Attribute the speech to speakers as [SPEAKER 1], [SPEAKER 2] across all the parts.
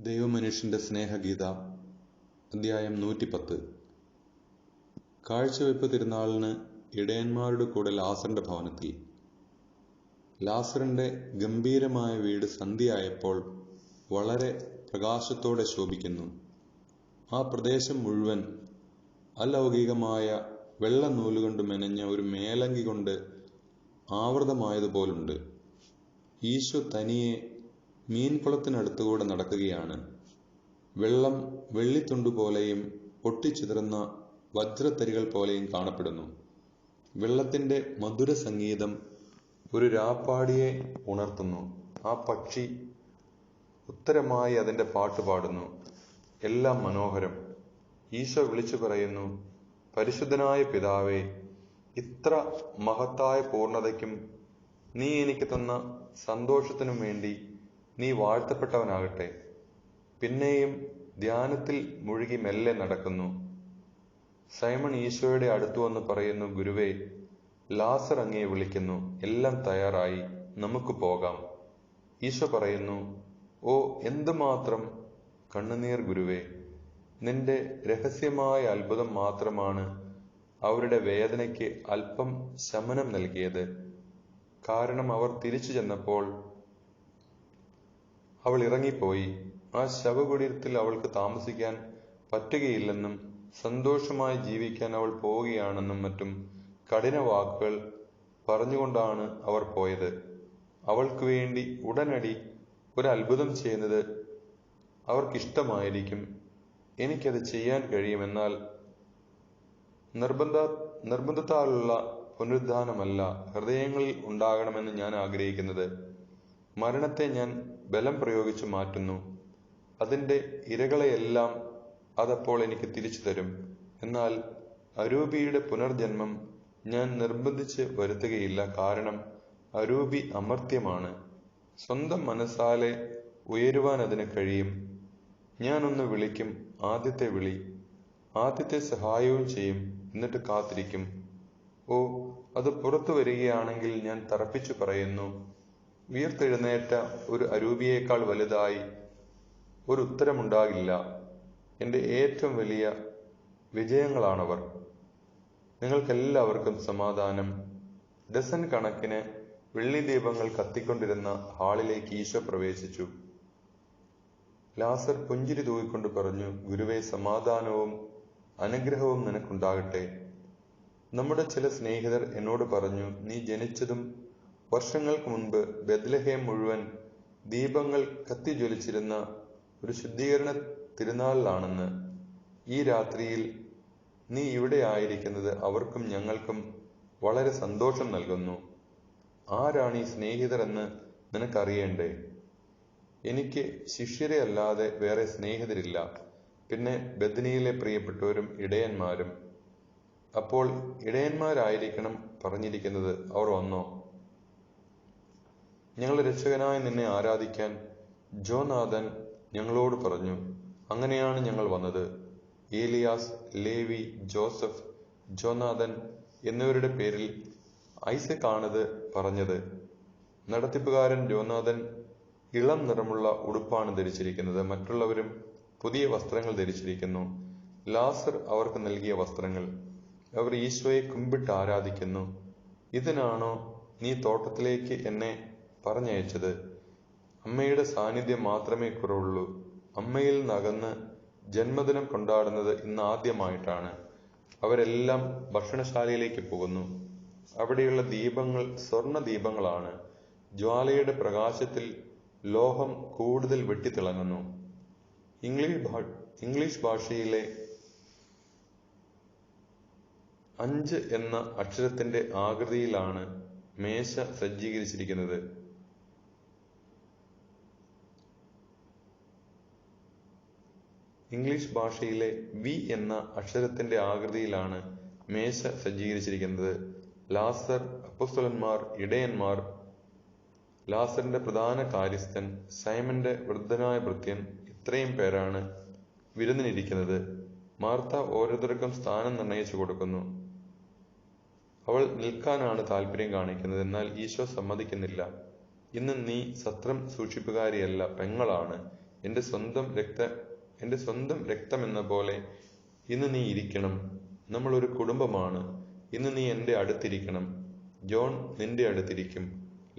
[SPEAKER 1] ദൈവമനുഷ്യന്റെ സ്നേഹഗീത അധ്യായം 110. കാഴ്ചവെപ്പ് തിരുനാളിന് ഇടയന്മാരുടെ കൂടെ ലാസറിന്റെ ഭവനത്തിൽ. ലാസറിന്റെ ഗംഭീരമായ വീട് സന്ധ്യയായപ്പോൾ വളരെ പ്രകാശത്തോടെ ശോഭിക്കുന്നു. ആ പ്രദേശം മുഴുവൻ അലൗകികമായ വെള്ള നൂലുകൊണ്ട് മെനഞ്ഞ ഒരു മേലങ്കി കൊണ്ട് ആവൃതമായതുപോലുണ്ട്. ഈശോ തനിയെ മീൻകുളത്തിനടുത്തുകൂടെ നടക്കുകയാണ്. വെള്ളം വെള്ളിത്തുണ്ടുപോലെയും പൊട്ടിച്ചിതറുന്ന വജ്രത്തരികൾ പോലെയും കാണപ്പെടുന്നു. വെള്ളത്തിന്റെ മധുര സംഗീതം ഒരു രാപ്പാടിയെ ഉണർത്തുന്നു. ആ പക്ഷി ഉത്തരമായി അതിന്റെ പാട്ട് പാടുന്നു. എല്ലാം മനോഹരം. ഈശോ വിളിച്ചു പറയുന്നു, പരിശുദ്ധനായ പിതാവേ, ഇത്ര മഹത്തായ പൂർണ്ണതയ്ക്കും നീ എനിക്ക് തന്ന സന്തോഷത്തിനും വേണ്ടി നീ വാഴ്ത്തപ്പെട്ടവനാകട്ടെ. പിന്നെയും ധ്യാനത്തിൽ മുഴുകി മെല്ലെ നടക്കുന്നു. സൈമൺ ഈശോയുടെ അടുത്തു വന്ന് പറയുന്നു, ഗുരുവേ, ലാസർ അങ്ങയെ വിളിക്കുന്നു. എല്ലാം തയ്യാറായി, നമുക്ക് പോകാം. ഈശോ പറയുന്നു, ഓ എന്തുമാത്രം കണ്ണുനീർ ഗുരുവേ. നിന്റെ രഹസ്യമായ അത്ഭുതം മാത്രമാണ് അവരുടെ വേദനയ്ക്ക് അല്പം ശമനം നൽകിയത്. കാരണം അവർ തിരിച്ചു ചെന്നപ്പോൾ അവൾ ഇറങ്ങിപ്പോയി. ആ ശവകുടീരത്തിൽ അവൾക്ക് താമസിക്കാൻ പറ്റുകയില്ലെന്നും സന്തോഷമായി ജീവിക്കാൻ അവൾ പോവുകയാണെന്നും മറ്റും കഠിന വാക്കുകൾ പറഞ്ഞുകൊണ്ടാണ് അവർ പോയത്. അവൾക്ക് വേണ്ടി ഉടനടി ഒരു അത്ഭുതം ചെയ്യുന്നത് അവർക്കിഷ്ടമായിരിക്കും. എനിക്കത് ചെയ്യാൻ കഴിയും. എന്നാൽ നിർബന്ധത്താലുള്ള പുനരുദ്ധാനമല്ല ഹൃദയങ്ങളിൽ ഉണ്ടാകണമെന്ന് ഞാൻ ആഗ്രഹിക്കുന്നത്. മരണത്തെ ഞാൻ ബലം പ്രയോഗിച്ചു മാറ്റുന്നു. അതിൻ്റെ ഇരകളെയെല്ലാം അതപ്പോൾ എനിക്ക് തിരിച്ചു തരും. എന്നാൽ അരൂപിയുടെ പുനർജന്മം ഞാൻ നിർബന്ധിച്ച് വരുത്തുകയില്ല. കാരണം അരൂപി അമർത്യമാണ്. സ്വന്തം മനസ്സാലെ ഉയരുവാൻ അതിന് കഴിയും. ഞാനൊന്ന് വിളിക്കും, ആദ്യത്തെ വിളി, ആദ്യത്തെ സഹായവും ചെയ്യും, എന്നിട്ട് കാത്തിരിക്കും. ഓ, അത് പുറത്തു വരികയാണെങ്കിൽ ഞാൻ തറപ്പിച്ചു പറയുന്നു, ഉയർത്തെഴുന്നേറ്റ ഒരു അരൂപിയേക്കാൾ വലുതായി ഒരു ഉത്തരമുണ്ടാകില്ല. എൻ്റെ ഏറ്റവും വലിയ വിജയങ്ങളാണവർ. നിങ്ങൾക്കെല്ലാവർക്കും സമാധാനം. ഡസൻ കണക്കിന് വെള്ളി ദീപങ്ങൾ കത്തിക്കൊണ്ടിരുന്ന ഹാളിലേക്ക് ഈശോ പ്രവേശിച്ചു. ലാസർ പുഞ്ചിരി തൂകിക്കൊണ്ട് പറഞ്ഞു, ഗുരുവേ, സമാധാനവും അനുഗ്രഹവും നിനക്കുണ്ടാകട്ടെ. നമ്മുടെ ചില സ്നേഹിതർ എന്നോട് പറഞ്ഞു, നീ ജനിച്ചതും വർഷങ്ങൾക്ക് മുൻപ് ബെത്ലഹേം മുഴുവൻ ദീപങ്ങൾ കത്തിജ്വലിച്ചിരുന്ന ഒരു ശുദ്ധീകരണ തിരുനാളിലാണെന്ന്. ഈ രാത്രിയിൽ നീ ഇവിടെ ആയിരിക്കുന്നത് അവർക്കും ഞങ്ങൾക്കും വളരെ സന്തോഷം നൽകുന്നു. ആരാണ് ഈ സ്നേഹിതർ എന്ന് നിനക്കറിയണ്ടേ? എനിക്ക് ശിഷ്യരെ അല്ലാതെ വേറെ സ്നേഹിതരില്ല. പിന്നെ ബെഥനിയിലെ പ്രിയപ്പെട്ടവരും ഇടയന്മാരും. അപ്പോൾ ഇടയന്മാരായിരിക്കണം പറഞ്ഞിരിക്കുന്നത്. അവർ വന്നോ? ഞങ്ങളുടെ രക്ഷകനായ നിന്നെ ആരാധിക്കാൻ ജോനാഥൻ ഞങ്ങളോട് പറഞ്ഞു. അങ്ങനെയാണ് ഞങ്ങൾ വന്നത്. ഏലിയാസ്, ലേവി, ജോസഫ്, ജോനാഥൻ എന്നിവരുടെ പേരിൽ ഐസക്കാണിത് പറഞ്ഞത്. നടത്തിപ്പുകാരൻ ജോനാഥൻ ഇളം നിറമുള്ള ഉടുപ്പാണ് ധരിച്ചിരിക്കുന്നത്. മറ്റുള്ളവരും പുതിയ വസ്ത്രങ്ങൾ ധരിച്ചിരിക്കുന്നു. ലാസർ അവർക്ക് നൽകിയ വസ്ത്രങ്ങൾ. അവർ ഈശോയെ കുമ്പിട്ട് ആരാധിക്കുന്നു. ഇതിനാണോ നീ തോട്ടത്തിലേക്ക് എന്നെ പറഞ്ഞയച്ചത്? അമ്മയുടെ സാന്നിധ്യം മാത്രമേ കുറവുള്ളൂ. അമ്മയിൽ നിന്നകന്ന് ജന്മദിനം കൊണ്ടാടുന്നത് ഇന്ന് ആദ്യമായിട്ടാണ്. അവരെല്ലാം ഭക്ഷണശാലയിലേക്ക് പോകുന്നു. അവിടെയുള്ള ദീപങ്ങൾ സ്വർണ്ണ ദീപങ്ങളാണ്. ജ്വാലയുടെ പ്രകാശത്തിൽ ലോഹം കൂടുതൽ വെട്ടിത്തിളങ്ങുന്നു. ഇംഗ്ലീഷ് ഭാഷയിലെ 5 എന്ന അക്ഷരത്തിന്റെ ആകൃതിയിലാണ് മേശ സജ്ജീകരിച്ചിരിക്കുന്നത്. ഇംഗ്ലീഷ് ഭാഷയിലെ വി എന്ന അക്ഷരത്തിന്റെ ആകൃതിയിലാണ് മേശ സജ്ജീകരിച്ചിരിക്കുന്നത്. ലാസർ, അപ്പോസ്തലന്മാർ, ഇടയന്മാർ, ലാസറിന്റെ പ്രധാന കാര്യസ്ഥൻ, സൈമന്റെ വൃദ്ധനായ ഭൃത്യൻ, ഇത്രയും പേരാണ് വിരുന്നിനിരിക്കുന്നത്. മാർത്ത ഓരോരുത്തർക്കും സ്ഥാനം നിർണയിച്ചു കൊടുക്കുന്നു. അവൾ നിൽക്കാനാണ് താല്പര്യം കാണിക്കുന്നത്. എന്നാൽ ഈശോ സമ്മതിക്കുന്നില്ല. ഇന്ന് നീ സത്രം സൂക്ഷിപ്പുകാരിയല്ല, പെങ്ങളാണ്. എൻ്റെ സ്വന്തം രക്തമെന്ന പോലെ ഇന്ന് നീ ഇരിക്കണം. നമ്മൾ ഒരു കുടുംബമാണ്. ഇന്ന് നീ എൻ്റെ അടുത്തിരിക്കണം. ജോൺ നിന്റെ അടുത്തിരിക്കും.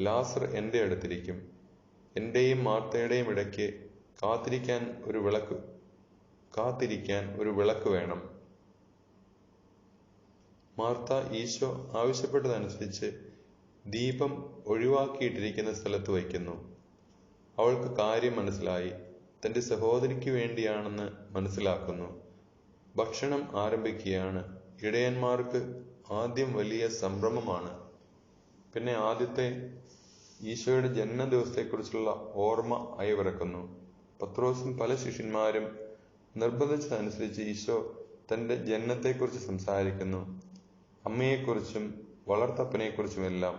[SPEAKER 1] ലാസർ എൻ്റെ അടുത്തിരിക്കും. എൻ്റെയും മാർത്തയുടെയും ഇടയ്ക്ക് കാത്തിരിക്കാൻ ഒരു വിളക്ക് വേണം. മാർത്ത ഈശോ ആവശ്യപ്പെട്ടതനുസരിച്ച് ദീപം ഒഴിവാക്കിയിട്ടിരിക്കുന്ന സ്ഥലത്ത് വയ്ക്കുന്നു. അവൾക്ക് കാര്യം മനസ്സിലായി. തൻ്റെ സഹോദരിക്ക് വേണ്ടിയാണെന്ന് മനസ്സിലാക്കുന്നു. ഭക്ഷണം ആരംഭിക്കുകയാണ്. ഇടയന്മാർക്ക് ആദ്യം വലിയ സംഭ്രമമാണ്. പിന്നെ ആദ്യത്തെ ഈശോയുടെ ജന്മദിവസത്തെക്കുറിച്ചുള്ള ഓർമ്മ അയവിറക്കുന്നു. പത്രോസും പല ശിഷ്യന്മാരും നിർബന്ധിച്ചതനുസരിച്ച് ഈശോ തൻ്റെ ജനനത്തെക്കുറിച്ച് സംസാരിക്കുന്നു. അമ്മയെക്കുറിച്ചും വളർത്തപ്പനെക്കുറിച്ചുമെല്ലാം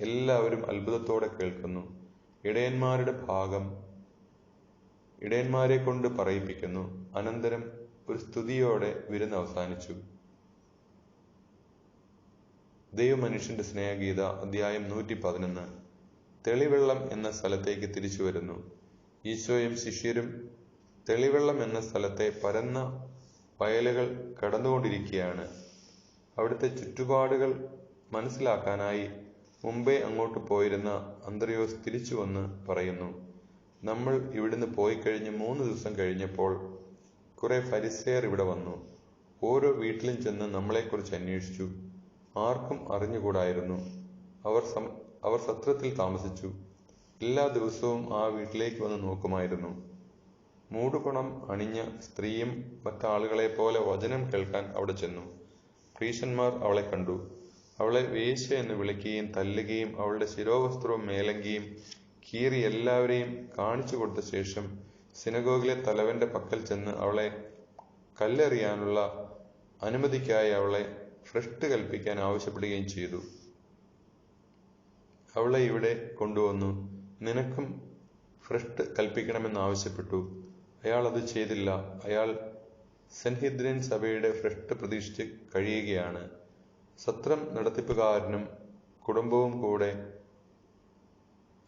[SPEAKER 1] എല്ലാവരും അത്ഭുതത്തോടെ കേൾക്കുന്നു. ഇടയന്മാരെ കൊണ്ട് പറയിപ്പിക്കുന്നു. അനന്തരം ഒരു സ്തുതിയോടെ വിരുന്ന് അവസാനിച്ചു. ദൈവമനുഷ്യന്റെ സ്നേഹഗീത, അധ്യായം 111. തെളിവെള്ളം എന്ന സ്ഥലത്തേക്ക് തിരിച്ചു വരുന്നു. ഈശോയും ശിഷ്യരും തെളിവെള്ളം എന്ന സ്ഥലത്തെ പരന്ന വയലുകൾ കടന്നുകൊണ്ടിരിക്കുകയാണ്. അവിടുത്തെ ചുറ്റുപാടുകൾ മനസ്സിലാക്കാനായി മുമ്പേ അങ്ങോട്ട് പോയിരുന്ന അന്ത്രയോസ് തിരിച്ചു വന്ന് പറയുന്നു, നമ്മൾ ഇവിടുന്ന് പോയി കഴിഞ്ഞ് 3 ദിവസം കഴിഞ്ഞപ്പോൾ കുറെ ഫരിസേയർ ഇവിടെ വന്നു. ഓരോ വീട്ടിലും ചെന്ന് നമ്മളെക്കുറിച്ച് അന്വേഷിച്ചു. ആർക്കും അറിഞ്ഞുകൂടായിരുന്നു. അവർ സത്രത്തിൽ താമസിച്ചു. എല്ലാ ദിവസവും ആ വീട്ടിലേക്ക് വന്ന് നോക്കുമായിരുന്നു. മൂടുപണം അണിഞ്ഞ സ്ത്രീയും മറ്റാളുകളെ പോലെ വചനം കേൾക്കാൻ അവിടെ ചെന്നു. പ്രീശന്മാർ അവളെ കണ്ടു. അവളെ വേശ്യ എന്ന് വിളിക്കുകയും തല്ലുകയും അവളുടെ ശിരോവസ്ത്രവും മേലങ്കിയും കീറി എല്ലാവരെയും കാണിച്ചു കൊടുത്ത ശേഷം സിനഗോഗിലെ തലവന്റെ പക്കൽ ചെന്ന് അവളെ കല്ലെറിയാനുള്ള അനുമതിക്കായി അവളെ ഭ്രഷ്ട് കൽപ്പിക്കാൻ ആവശ്യപ്പെടുകയും ചെയ്തു. അവളെ ഇവിടെ കൊണ്ടുവന്നു നിനക്കും ഭ്രഷ്ട് കൽപ്പിക്കണമെന്ന് ആവശ്യപ്പെട്ടു. അയാൾ അത് ചെയ്തില്ല. അയാൾ സെൻഹിദ്രിൻ സഭയുടെ ഭ്രഷ്ട് പ്രതീക്ഷിച്ച് കഴിയുകയാണ്. സത്രം നടത്തിപ്പുകാരനും കുടുംബവും കൂടെ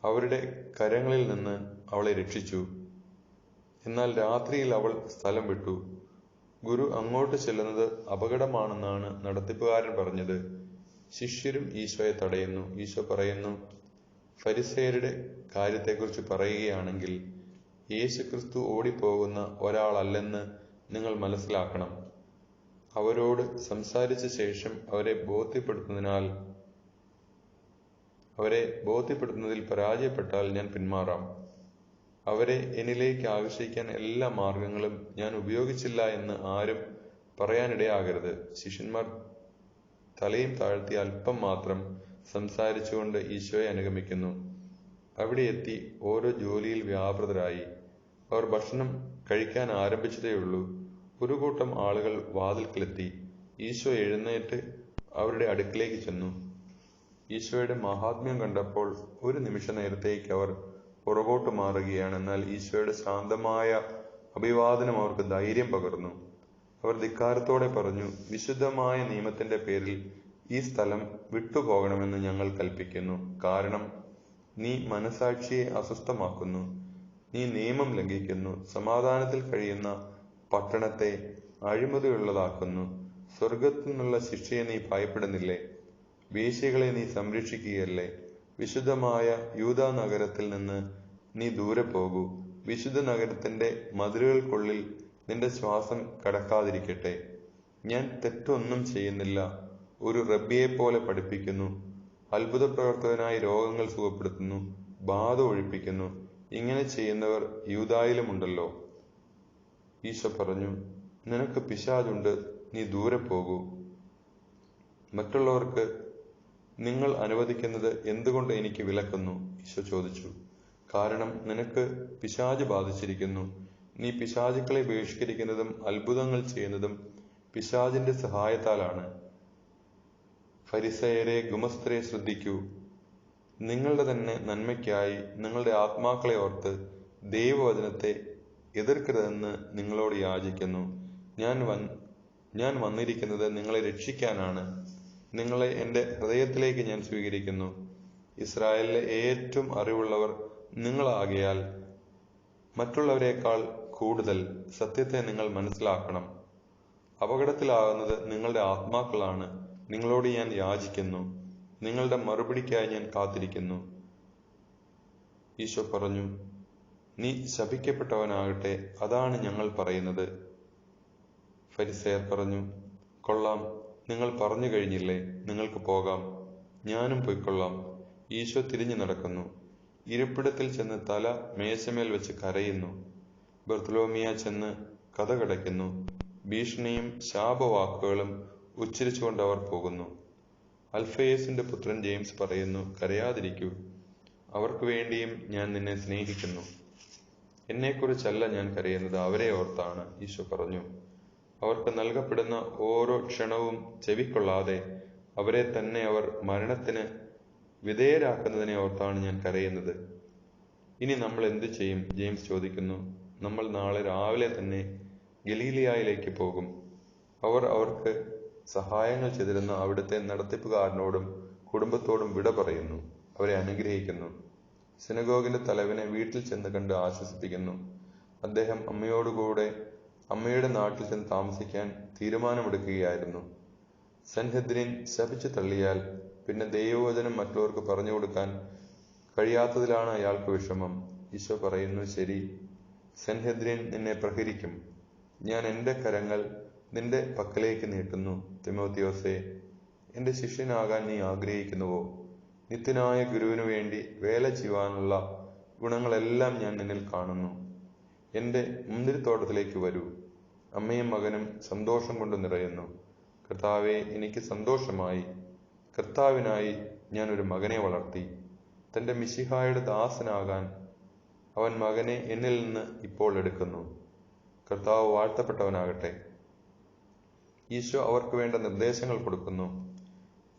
[SPEAKER 1] അവരുടെ കരങ്ങളിൽ നിന്ന് അവളെ രക്ഷിച്ചു. എന്നാൽ രാത്രിയിൽ അവൾ സ്ഥലം വിട്ടു. ഗുരു അങ്ങോട്ട് ചെല്ലുന്നത് അപകടമാണെന്നാണ് നടത്തിപ്പുകാരൻ പറഞ്ഞത്. ശിഷ്യരും ഈശോയെ തടയുന്നു. ഈശോ പറയുന്നു, ഫരിസേയരുടെ കാര്യത്തെക്കുറിച്ച് പറയുകയാണെങ്കിൽ യേശുക്രിസ്തു ഓടിപ്പോകുന്ന ഒരാളല്ലെന്ന് നിങ്ങൾ മനസ്സിലാക്കണം. അവരോട് സംസാരിച്ച ശേഷം അവരെ ബോധ്യപ്പെടുത്തുന്നതിൽ പരാജയപ്പെട്ടാൽ ഞാൻ പിന്മാറാം. അവരെ എന്നിലേക്ക് ആകർഷിക്കാൻ എല്ലാ മാർഗങ്ങളും ഞാൻ ഉപയോഗിച്ചില്ല എന്ന് ആരും പറയാനിടയാകരുത്. ശിഷ്യന്മാർ തലയും താഴ്ത്തി അല്പം മാത്രം സംസാരിച്ചുകൊണ്ട് ഈശോയെ അനുഗമിക്കുന്നു. അവിടെ എത്തി ഓരോ ജോലിയിൽ വ്യാപൃതരായി. അവർ ഭക്ഷണം കഴിക്കാൻ ആരംഭിച്ചതേയുള്ളൂ. ഒരു കൂട്ടം ആളുകൾ വാതിൽക്കലെത്തി. ഈശോ എഴുന്നേറ്റ് അവരുടെ അടുക്കിലേക്ക് ചെന്നു. ഈശോയുടെ മഹാത്മ്യം കണ്ടപ്പോൾ ഒരു നിമിഷ നേരത്തേക്ക് അവർ പുറകോട്ട് മാറുകയാണ്. എന്നാൽ ഈശോയുടെ ശാന്തമായ അഭിവാദനം അവർക്ക് ധൈര്യം പകർന്നു. അവർ ധിക്കാരത്തോടെ പറഞ്ഞു, വിശുദ്ധമായ നിയമത്തിന്റെ പേരിൽ ഈ സ്ഥലം വിട്ടുപോകണമെന്ന് ഞങ്ങൾ കൽപ്പിക്കുന്നു. കാരണം നീ മനസാക്ഷിയെ അസ്വസ്ഥമാക്കുന്നു. നീ നിയമം ലംഘിക്കുന്നു. സമാധാനത്തിൽ കഴിയുന്ന പട്ടണത്തെ അഴിമതിയുള്ളതാക്കുന്നു. സ്വർഗത്തു നിന്നുള്ള ശിക്ഷയെ നീ ഭയപ്പെടുന്നില്ലേ? വേശ്യകളെ നീ സംരക്ഷിക്കുകയല്ലേ? വിശുദ്ധമായ യൂദാ നഗരത്തിൽ നിന്ന് നീ ദൂരെ പോകൂ. വിശുദ്ധ നഗരത്തിന്റെ മതിലുകൾക്കുള്ളിൽ നിന്റെ ശ്വാസം കടക്കാതിരിക്കട്ടെ. ഞാൻ തെറ്റൊന്നും ചെയ്യുന്നില്ല. ഒരു റബ്ബിയെ പോലെ പഠിപ്പിക്കുന്നു. അത്ഭുത പ്രവർത്തകനായി രോഗങ്ങൾ സുഖപ്പെടുത്തുന്നു, ബാധ ഒഴിപ്പിക്കുന്നു. ഇങ്ങനെ ചെയ്യുന്നവർ യൂദായിലുമുണ്ടല്ലോ. ഈശോ പറഞ്ഞു, നിനക്ക് പിശാചുണ്ട്, നീ ദൂരെ പോകൂ. മറ്റുള്ളവർക്ക് നിങ്ങൾ അനുവദിക്കുന്നത് എന്തുകൊണ്ട് എനിക്ക് വിലക്കുന്നു? ഈശോ ചോദിച്ചു. കാരണം നിനക്ക് പിശാച് ബാധിച്ചിരിക്കുന്നു. നീ പിശാചുക്കളെ ബഹിഷ്കരിക്കുന്നതും അത്ഭുതങ്ങൾ ചെയ്യുന്നതും പിശാചിന്റെ സഹായത്താലാണ്. ഫരിസേയരെ, ഗുമസ്തരെ ശ്രദ്ധിക്കൂ. നിങ്ങളുടെ തന്നെ നന്മയ്ക്കായി നിങ്ങളുടെ ആത്മാക്കളെ ഓർത്ത് ദൈവവചനത്തെ എതിർക്കരുതെന്ന് നിങ്ങളോട് യാചിക്കുന്നു. ഞാൻ വന്നിരിക്കുന്നത് നിങ്ങളെ രക്ഷിക്കാനാണ്. നിങ്ങളെ എൻ്റെ ഹൃദയത്തിലേക്ക് ഞാൻ സ്വീകരിക്കുന്നു. ഇസ്രായേലിലെ ഏറ്റവും അറിവുള്ളവർ നിങ്ങളാകയാൽ മറ്റുള്ളവരെക്കാൾ കൂടുതൽ സത്യത്തെ നിങ്ങൾ മനസ്സിലാക്കണം. അപകടത്തിലാകുന്നത് നിങ്ങളുടെ ആത്മാക്കളാണ്. നിങ്ങളോട് ഞാൻ യാചിക്കുന്നു, നിങ്ങളുടെ മറുപടിക്കായി ഞാൻ കാത്തിരിക്കുന്നു. ഈശോ പറഞ്ഞു, നീ ശപിക്കപ്പെട്ടവനാകട്ടെ, അതാണ് ഞങ്ങൾ പറയുന്നത്. ഫരിസേയർ പറഞ്ഞു, കൊള്ളാം, നിങ്ങൾ പറഞ്ഞു കഴിഞ്ഞില്ലേ, നിങ്ങൾക്ക് പോകാം, ഞാനും പൊയ്ക്കൊള്ളാം. ഈശോ തിരിഞ്ഞു നടക്കുന്നു. ഇരിപ്പിടത്തിൽ ചെന്ന് തല മേശമേൽ വെച്ച് കരയുന്നു. ബർത്തലോമിയ ചെന്ന് കതകടയ്ക്കുന്നു. ഭീഷണിയും ശാപവാക്കുകളും ഉച്ചരിച്ചുകൊണ്ട് അവർ പോകുന്നു. അൽഫയേസിന്റെ പുത്രൻ ജെയിംസ് പറയുന്നു, കരയാതിരിക്കൂ, അവർക്ക് വേണ്ടിയും ഞാൻ നിന്നെ സ്നേഹിക്കുന്നു. എന്നെക്കുറിച്ചല്ല ഞാൻ കരയുന്നത്, അവരെ ഓർത്താണ്. ഈശോ പറഞ്ഞു, അവർക്ക് നൽകപ്പെടുന്ന ഓരോ ക്ഷണവും ചെവിക്കൊള്ളാതെ അവരെ തന്നെ അവർ മരണത്തിന് വിധേയരാക്കുന്നതിനെ ഓർത്താണ് ഞാൻ കരയുന്നത്. ഇനി നമ്മൾ എന്തു ചെയ്യും? ജെയിംസ് ചോദിക്കുന്നു. നമ്മൾ നാളെ രാവിലെ തന്നെ ഗലീലിയായിലേക്ക് പോകും. അവർ അവർക്ക് സഹായങ്ങൾ ചെയ്തിരുന്ന അവിടുത്തെ നടത്തിപ്പുകാരനോടും കുടുംബത്തോടും വിട പറയുന്നു, അവരെ അനുഗ്രഹിക്കുന്നു. സിനഗോഗിന്റെ തലവനെ വീട്ടിൽ ചെന്ന് കണ്ട് ആശ്വസിപ്പിക്കുന്നു. അദ്ദേഹം അമ്മയോടുകൂടെ അമ്മയുടെ നാട്ടിൽ ചെന്ന് താമസിക്കാൻ തീരുമാനമെടുക്കുകയായിരുന്നു. സൻഹെദ്രിൻ ശപിച്ചു തള്ളിയാൽ പിന്നെ ദൈവവചനം മറ്റുള്ളവർക്ക് പറഞ്ഞു കൊടുക്കാൻ കഴിയാത്തതിലാണ് അയാൾക്ക് വിഷമം. ഈശോ പറയുന്നു, ശരി, സൻഹെദ്രിൻ നിന്നെ പ്രഹരിക്കും. ഞാൻ എൻ്റെ കരങ്ങൾ നിന്റെ പക്കലേക്ക് നീട്ടുന്നു. തിമോത്തിയോസേ, എൻ്റെ ശിഷ്യനാകാൻ നീ ആഗ്രഹിക്കുന്നുവോ? നിത്യനായ ഗുരുവിനു വേണ്ടി വേല ചെയ്യുവാനുള്ള ഗുണങ്ങളെല്ലാം ഞാൻ നിന്നിൽ കാണുന്നു. എൻ്റെ മുന്തിരിത്തോട്ടത്തിലേക്ക് വരൂ. അമ്മയും മകനും സന്തോഷം കൊണ്ട് നിറയുന്നു. കർത്താവെ, എനിക്ക് സന്തോഷമായി. കർത്താവിനായി ഞാൻ ഒരു മകനെ വളർത്തി. തൻ്റെ മിശിഹായുടെ ദാസനാകാൻ അവൻ മകനെ എന്നിൽ നിന്ന് ഇപ്പോൾ എടുക്കുന്നു. കർത്താവ് വാഴ്ത്തപ്പെട്ടവനാകട്ടെ. ഈശോ അവർക്ക് വേണ്ട നിർദ്ദേശങ്ങൾ കൊടുക്കുന്നു.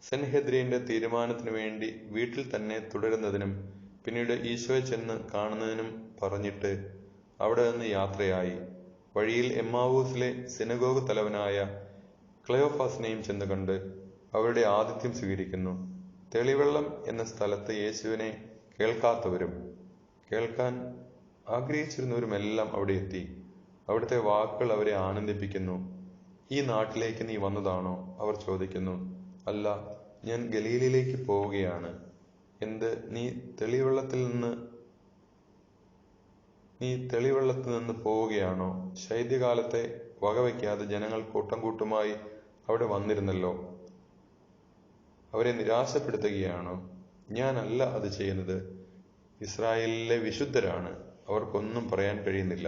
[SPEAKER 1] സൻഹെദ്രിന്റെ തീരുമാനത്തിനു വേണ്ടി വീട്ടിൽ തന്നെ തുടരുന്നതിനും പിന്നീട് ഈശോയെ ചെന്ന് കാണുന്നതിനും പറഞ്ഞിട്ട് അവിടെ നിന്ന് യാത്രയായി. വഴിയിൽ എമ്മാവൂസിലെ സിനഗോഗ് തലവനായ ക്ലയോഫാസിനെയും ചെന്ന് കണ്ട് അവരുടെ ആതിഥ്യം സ്വീകരിക്കുന്നു. തെളിവെള്ളം എന്ന സ്ഥലത്ത് യേശുവിനെ കേൾക്കാത്തവരും കേൾക്കാൻ ആഗ്രഹിച്ചിരുന്നവരുമെല്ലാം അവിടെ എത്തി. അവിടുത്തെ വാക്കുകൾ അവരെ ആനന്ദിപ്പിക്കുന്നു. ഈ നാട്ടിലേക്ക് നീ വന്നതാണോ? അവർ ചോദിക്കുന്നു. അല്ല, ഞാൻ ഗലീലയിലേക്ക് പോവുകയാണ്. എന്ത്, നീ തെളിവെള്ളത്തിൽ നിന്ന് പോവുകയാണോ? ശൈത്യകാലത്തെ വകവയ്ക്കാതെ ജനങ്ങൾ കൂട്ടം കൂട്ടമായി അവിടെ വന്നിരുന്നല്ലോ. അവരെ നിരാശപ്പെടുത്തുകയാണോ? ഞാനല്ല അത് ചെയ്യുന്നത്. ഇസ്രായേലിലെ വിശുദ്ധരാണ്, അവർക്കൊന്നും പറയാൻ കഴിയുന്നില്ല.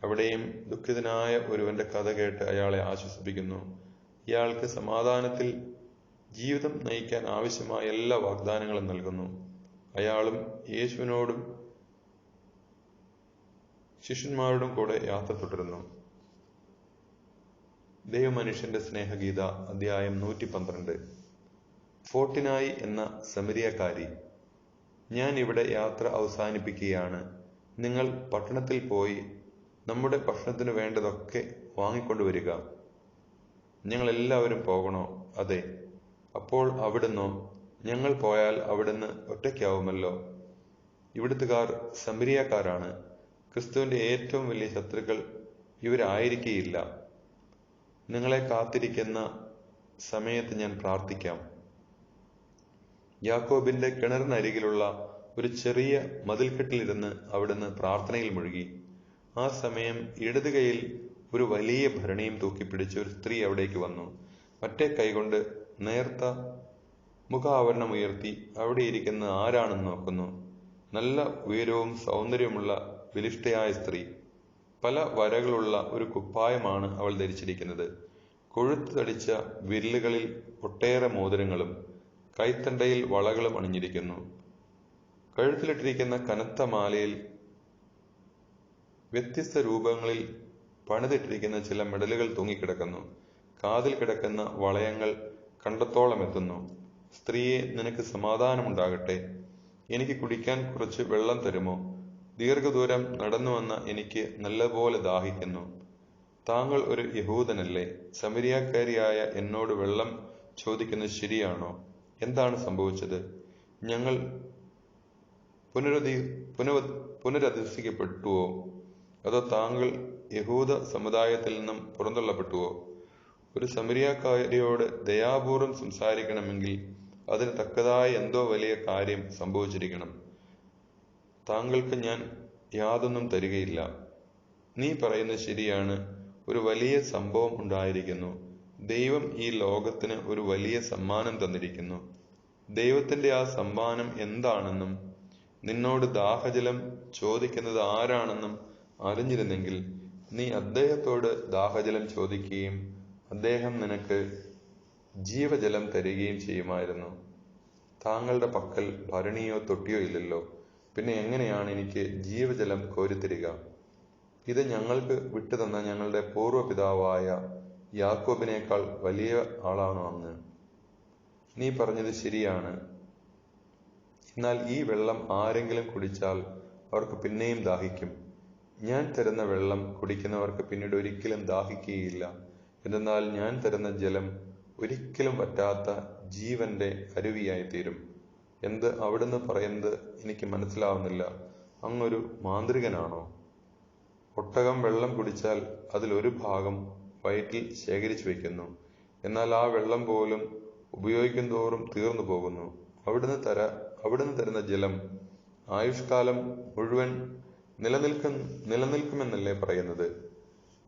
[SPEAKER 1] അവിടെയും ദുഃഖിതനായ ഒരുവന്റെ കഥ കേട്ട് അയാളെ ആശ്വസിപ്പിക്കുന്നു. ഇയാൾക്ക് സമാധാനത്തിൽ ജീവിതം നയിക്കാൻ ആവശ്യമായ എല്ലാ വാഗ്ദാനങ്ങളും നൽകുന്നു. അയാളും യേശുവിനോടും ശിഷ്യന്മാരോടും കൂടെ യാത്ര തുടരുന്നു. ദൈവമനുഷ്യന്റെ സ്നേഹഗീത, അധ്യായം 112. ഫോർട്ടിനായി എന്ന സമരിയക്കാരി. ഞാൻ ഇവിടെ യാത്ര അവസാനിപ്പിക്കുകയാണ്. നിങ്ങൾ പട്ടണത്തിൽ പോയി നമ്മുടെ ഭക്ഷണത്തിന് വേണ്ടതൊക്കെ വാങ്ങിക്കൊണ്ടുവരിക. ഞങ്ങൾ എല്ലാവരും പോകണോ? അതെ. അപ്പോൾ അവിടുന്നോ? ഞങ്ങൾ പോയാൽ അവിടുന്ന് ഒറ്റയ്ക്കാവുമല്ലോ. ഇവിടുത്തുകാർ സമരിയക്കാരാണ്. ക്രിസ്തുവിന്റെ ഏറ്റവും വലിയ ശത്രുക്കൾ ഇവരായിരിക്കുകയില്ല. നിങ്ങളെ കാത്തിരിക്കുന്ന സമയത്ത് ഞാൻ പ്രാർത്ഥിക്കാം. യാക്കോബിന്റെ കിണറിനരികിലുള്ള ഒരു ചെറിയ മതിൽക്കെട്ടിലിരുന്ന് അവിടുന്ന് പ്രാർത്ഥനയിൽ മുഴുകി. ആ സമയം ഇടത് കൈയിൽ ഒരു വലിയ ഭരണിയും തൂക്കിപ്പിടിച്ച് ഒരു സ്ത്രീ അവിടേക്ക് വന്നു. മറ്റേ കൈകൊണ്ട് നേർത്ത മുഖാവരണം ഉയർത്തി അവിടെ ഇരിക്കുന്ന ആരാണെന്ന് നോക്കുന്നു. നല്ല ഉയരവും സൗന്ദര്യമുള്ള ബലിഷ്ഠയായ സ്ത്രീ. പല വരകളുള്ള ഒരു കുപ്പായമാണ് അവൾ ധരിച്ചിരിക്കുന്നത്. കൊഴുത്തു തടിച്ച വിരലുകളിൽ ഒട്ടേറെ മോതിരങ്ങളും കൈത്തണ്ടയിൽ വളകളും അണിഞ്ഞിരിക്കുന്നു. കഴുത്തിലിട്ടിരിക്കുന്ന കനത്ത മാലയിൽ വ്യത്യസ്ത രൂപങ്ങളിൽ പണിതിട്ടിരിക്കുന്ന ചില മെഡലുകൾ തൂങ്ങിക്കിടക്കുന്നു. കാതിൽ കിടക്കുന്ന വളയങ്ങൾ കണ്ടത്തോളം എത്തുന്നു. സ്ത്രീയെ, നിനക്ക് സമാധാനമുണ്ടാകട്ടെ. എനിക്ക് കുടിക്കാൻ കുറച്ച് വെള്ളം തരുമോ? ദീർഘദൂരം നടന്നു വന്ന എനിക്ക് നല്ലപോലെ ദാഹിക്കുന്നു. താങ്കൾ ഒരു യഹൂദനല്ലേ? സമരിയക്കാരിയായ എന്നോട് വെള്ളം ചോദിക്കുന്നത് ശരിയാണോ? എന്താണ് സംഭവിച്ചത്? ഞങ്ങൾ പുനരധി പുനവ പുനരധിവസിക്കപ്പെട്ടുവോ? അതോ താങ്കൾ യഹൂദ സമുദായത്തിൽ നിന്നും പുറന്തള്ളപ്പെട്ടുവോ? ഒരു സമരിയാക്കാരിയോട് ദയാപൂർവം സംസാരിക്കണമെങ്കിൽ അതിന് തക്കതായ എന്തോ വലിയ കാര്യം സംഭവിച്ചിരിക്കണം. താങ്കൾക്ക് ഞാൻ യാതൊന്നും തരികയില്ല. നീ പറയുന്നത് ശരിയാണ്. ഒരു വലിയ സംഭവം ഉണ്ടായിരിക്കുന്നു. ദൈവം ഈ ലോകത്തിന് ഒരു വലിയ സമ്മാനം തന്നിരിക്കുന്നു. ദൈവത്തിന്റെ ആ സമ്മാനം എന്താണെന്നും നിന്നോട് ദാഹജലം ചോദിക്കുന്നത് ആരാണെന്നും അറിഞ്ഞിരുന്നെങ്കിൽ നീ അദ്ദേഹത്തോട് ദാഹജലം ചോദിക്കുകയും അദ്ദേഹം നിനക്ക് ജീവജലം തരികയും ചെയ്യുമായിരുന്നു. താങ്കളുടെ പക്കൽ ഭരണിയോ തൊട്ടിയോ ഇല്ലല്ലോ, പിന്നെ എങ്ങനെയാണ് എനിക്ക് ജീവജലം കോരിത്തരിക? ഇത് ഞങ്ങൾക്ക് വിട്ടുതന്ന ഞങ്ങളുടെ പൂർവ്വപിതാവായ യാക്കോബിനേക്കാൾ വലിയ ആളാണോ അങ്ങ്? നീ പറഞ്ഞത് ശരിയാണ്. എന്നാൽ ഈ വെള്ളം ആരെങ്കിലും കുടിച്ചാൽ അവർക്ക് പിന്നെയും ദാഹിക്കും. ഞാൻ തരുന്ന വെള്ളം കുടിക്കുന്നവർക്ക് പിന്നീട് ഒരിക്കലും ദാഹിക്കുകയില്ല. എന്നാൽ ഞാൻ തരുന്ന ജലം ഒരിക്കലും വറ്റാത്ത ജീവന്റെ അരുവിയായി തീരും. എന്ത് അവിടുന്ന് പറയുന്നത് എനിക്ക് മനസ്സിലാവുന്നില്ല. അങ്ങൊരു മാന്ത്രികനാണോ? ഒട്ടകം വെള്ളം കുടിച്ചാൽ അതിലൊരു ഭാഗം വയറ്റിൽ ശേഖരിച്ചു വെക്കുന്നു. എന്നാൽ ആ വെള്ളം പോലും ഉപയോഗിക്കും തോറും തീർന്നു പോകുന്നു. അവിടുന്ന് തരുന്ന ജലം ആയുഷ്കാലം മുഴുവൻ നിലനിൽക്കുമെന്നല്ലേ പറയുന്നത്?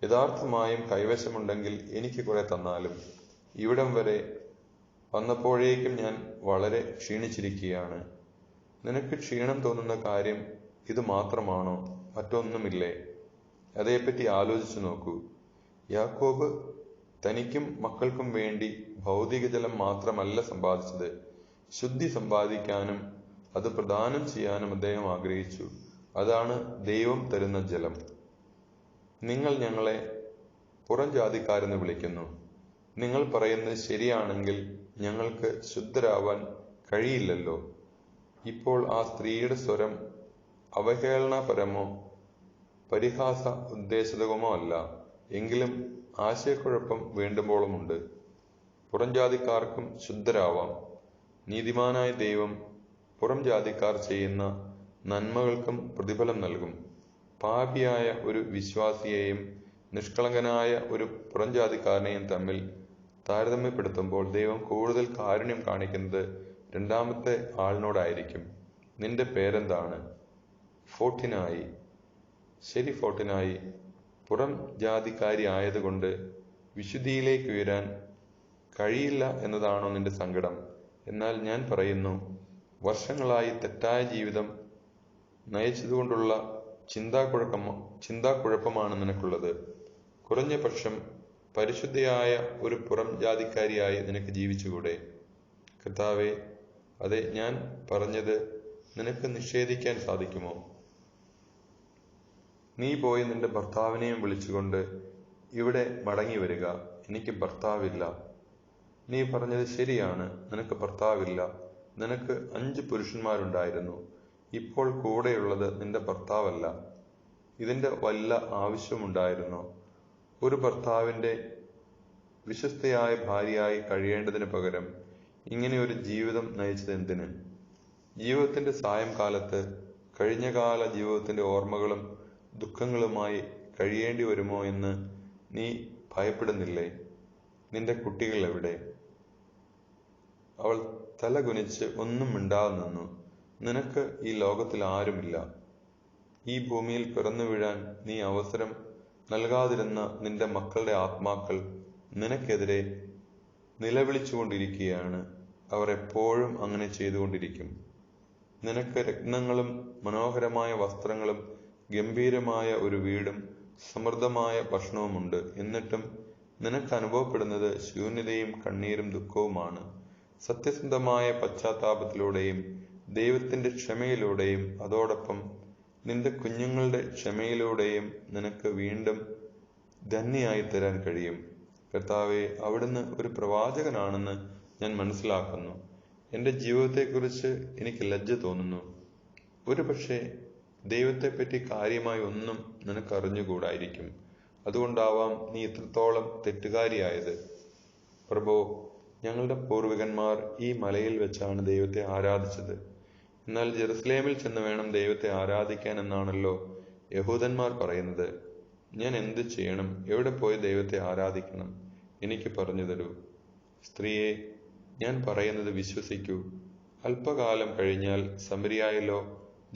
[SPEAKER 1] യഥാർത്ഥമായും കൈവശമുണ്ടെങ്കിൽ എനിക്ക് കുറെ തന്നാലും. ഇവിടം വരെ വന്നപ്പോഴേക്കും ഞാൻ വളരെ ക്ഷീണിച്ചിരിക്കുകയാണ്. നിനക്ക് ക്ഷീണം തോന്നുന്ന കാര്യം ഇത് മാത്രമാണോ? മറ്റൊന്നുമില്ലേ? അതേപ്പറ്റി ആലോചിച്ചു നോക്കൂ. യാക്കോബ് തനിക്കും മക്കൾക്കും വേണ്ടി ഭൗതിക ജലം മാത്രമല്ല സമ്പാദിച്ചത്. ശുദ്ധി സമ്പാദിക്കാനും അത് പ്രദാനം ചെയ്യാനും അദ്ദേഹം ആഗ്രഹിച്ചു. അതാണ് ദൈവം തരുന്ന ജലം. നിങ്ങൾ ഞങ്ങളെ പുറം ജാതിക്കാരെന്ന് വിളിക്കുന്നു. നിങ്ങൾ പറയുന്നത് ശരിയാണെങ്കിൽ ഞങ്ങൾക്ക് ശുദ്ധരാവാൻ കഴിയില്ലല്ലോ. ഇപ്പോൾ ആ സ്ത്രീയുടെ സ്വരം അവഹേളനപരമോ പരിഹാസ ഉദ്ദേശിതമോ അല്ല. എങ്കിലും ആശയക്കുഴപ്പം വേണ്ടുമ്പോളുമുണ്ട്. പുറം ജാതിക്കാർക്കും ശുദ്ധരാവാം. നീതിമാനായ ദൈവം പുറം ജാതിക്കാർ ചെയ്യുന്ന നന്മകൾക്കും പ്രതിഫലം നൽകും. പാപിയായ ഒരു വിശ്വാസിയെയും നിഷ്കളങ്കനായ ഒരു പുറം ജാതിക്കാരനെയും തമ്മിൽ താരതമ്യപ്പെടുത്തുമ്പോൾ ദൈവം കൂടുതൽ കാരുണ്യം കാണിക്കുന്നത് രണ്ടാമത്തെ ആളിനോടായിരിക്കും. നിന്റെ പേരെന്താണ്? ഫോർട്ടിനായി. ശരി ഫോർട്ടിനായി. പുറം ജാതിക്കാരി ആയതുകൊണ്ട് വിശുദ്ധിയിലേക്ക് ഉയരാൻ കഴിയില്ല എന്നതാണോ നിന്റെ സങ്കടം? എന്നാൽ ഞാൻ പറയുന്നു, വർഷങ്ങളായി തെറ്റായ ജീവിതം നയിച്ചതുകൊണ്ടുള്ള ചിന്താക്കുഴപ്പമാണ് നിനക്കുള്ളത്. കുറഞ്ഞ പക്ഷം പരിശുദ്ധയായ ഒരു പുറം ജാതിക്കാരിയായി നിനക്ക് ജീവിച്ചുകൂടെ? കർത്താവേ, അതെ, ഞാൻ പറഞ്ഞത് നിനക്ക് നിഷേധിക്കാൻ സാധിക്കുമോ? നീ പോയി നിന്റെ ഭർത്താവിനെയും വിളിച്ചുകൊണ്ട് ഇവിടെ മടങ്ങി വരിക. എനിക്ക് ഭർത്താവില്ല. നീ പറഞ്ഞത് ശരിയാണ്, നിനക്ക് ഭർത്താവില്ല. നിനക്ക് 5 പുരുഷന്മാരുണ്ടായിരുന്നു. ഇപ്പോൾ കൂടെയുള്ളത് നിന്റെ ഭർത്താവല്ല. ഇതിന്റെ വല്ല ആവശ്യമുണ്ടായിരുന്നോ? ഒരു ഭർത്താവിന്റെ വിശ്വസ്തയായ ഭാര്യയായി കഴിയേണ്ടതിന് പകരം ഇങ്ങനെ ഒരു ജീവിതം നയിച്ചത് എന്തിന്? ജീവിതത്തിന്റെ സായംകാലത്ത് കഴിഞ്ഞകാല ജീവിതത്തിന്റെ ഓർമ്മകളും ദുഃഖങ്ങളുമായി കഴിയേണ്ടി വരുമോ എന്ന് നീ ഭയപ്പെടുന്നില്ലേ? നിന്റെ കുട്ടികൾ എവിടെ? അവൾ തല കുനിച്ച് ഒന്നും മിണ്ടാതെ നിന്നു. നിനക്ക് ഈ ലോകത്തിൽ ആരുമില്ല. ഈ ഭൂമിയിൽ പിറന്നു വീഴാൻ നീ അവസരം നൽകാതിരുന്ന നിന്റെ മക്കളുടെ ആത്മാക്കൾ നിനക്കെതിരെ നിലവിളിച്ചുകൊണ്ടിരിക്കുകയാണ്. അവർ എപ്പോഴും അങ്ങനെ ചെയ്തുകൊണ്ടിരിക്കും. നിനക്ക് രത്നങ്ങളും മനോഹരമായ വസ്ത്രങ്ങളും ഗംഭീരമായ ഒരു വീടും സമൃദ്ധമായ ഭക്ഷണവുമുണ്ട്. എന്നിട്ടും നിനക്ക് അനുഭവപ്പെടുന്നത് ശൂന്യതയും കണ്ണീരും ദുഃഖവുമാണ്. സത്യസന്ധമായ പശ്ചാത്താപത്തിലൂടെയും ദൈവത്തിന്റെ ക്ഷമയിലൂടെയും അതോടൊപ്പം നിന്റെ കുഞ്ഞുങ്ങളുടെ ക്ഷമയിലൂടെയും നിനക്ക് വീണ്ടും ധന്യയായി തരാൻ കഴിയും. കർത്താവെ, അവിടുന്ന് ഒരു പ്രവാചകനാണെന്ന് ഞാൻ മനസ്സിലാക്കുന്നു. എൻ്റെ ജീവിതത്തെക്കുറിച്ച് എനിക്ക് ലജ്ജ തോന്നുന്നു. ഒരുപക്ഷെ ദൈവത്തെപ്പറ്റി കാര്യമായി ഒന്നും നിനക്ക് അറിഞ്ഞുകൂടായിരിക്കും. അതുകൊണ്ടാവാം നീ ഇത്രത്തോളം തെറ്റുകാരിയായത്. പ്രഭോ, ഞങ്ങളുടെ പൂർവികന്മാർ ഈ മലയിൽ വെച്ചാണ് ദൈവത്തെ ആരാധിച്ചത്. എന്നാൽ ജെറുസലേമിൽ ചെന്ന് വേണം ദൈവത്തെ ആരാധിക്കാൻ എന്നാണല്ലോ യഹൂദന്മാർ പറയുന്നത്. ഞാൻ എന്ത് ചെയ്യണം? എവിടെ പോയി ദൈവത്തെ ആരാധിക്കണം? എനിക്ക് പറഞ്ഞു തരൂ. സ്ത്രീയെ, ഞാൻ പറയുന്നത് വിശ്വസിക്കൂ. അല്പകാലം കഴിഞ്ഞാൽ സമരിയായിലോ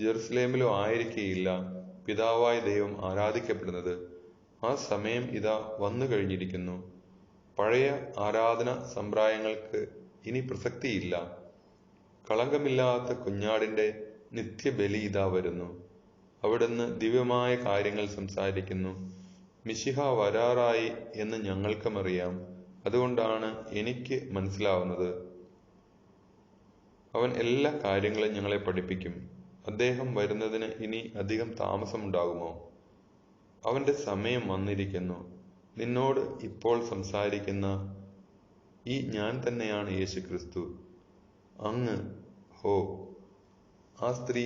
[SPEAKER 1] ജെറുസലേമിലോ ആയിരിക്കുകയില്ല പിതാവായ ദൈവം ആരാധിക്കപ്പെടുന്നത്. ആ സമയം ഇതാ വന്നു കഴിഞ്ഞിരിക്കുന്നു. പഴയ ആരാധന സമ്പ്രദായങ്ങൾക്ക് ഇനി പ്രസക്തിയില്ല. കളങ്കമില്ലാത്ത കുഞ്ഞാടിന്റെ നിത്യബലി ഇതാ വരുന്നു. അവിടുന്ന് ദിവ്യമായ കാര്യങ്ങൾ സംസാരിക്കുന്നു. മിശിഹ വരാറായി എന്ന് ഞങ്ങൾക്കും അറിയാം. അതുകൊണ്ടാണ് എനിക്ക് മനസ്സിലാവുന്നത്. അവൻ എല്ലാ കാര്യങ്ങളും ഞങ്ങളെ പഠിപ്പിക്കും. അദ്ദേഹം വരുന്നതിന് ഇനി അധികം താമസമുണ്ടാകുമോ? അവന്റെ സമയം വന്നിരിക്കുന്നു. നിന്നോട് ഇപ്പോൾ സംസാരിക്കുന്ന ഈ ഞാൻ തന്നെയാണ് യേശു ക്രിസ്തു. അങ്ങ് ഹോ. ആ സ്ത്രീ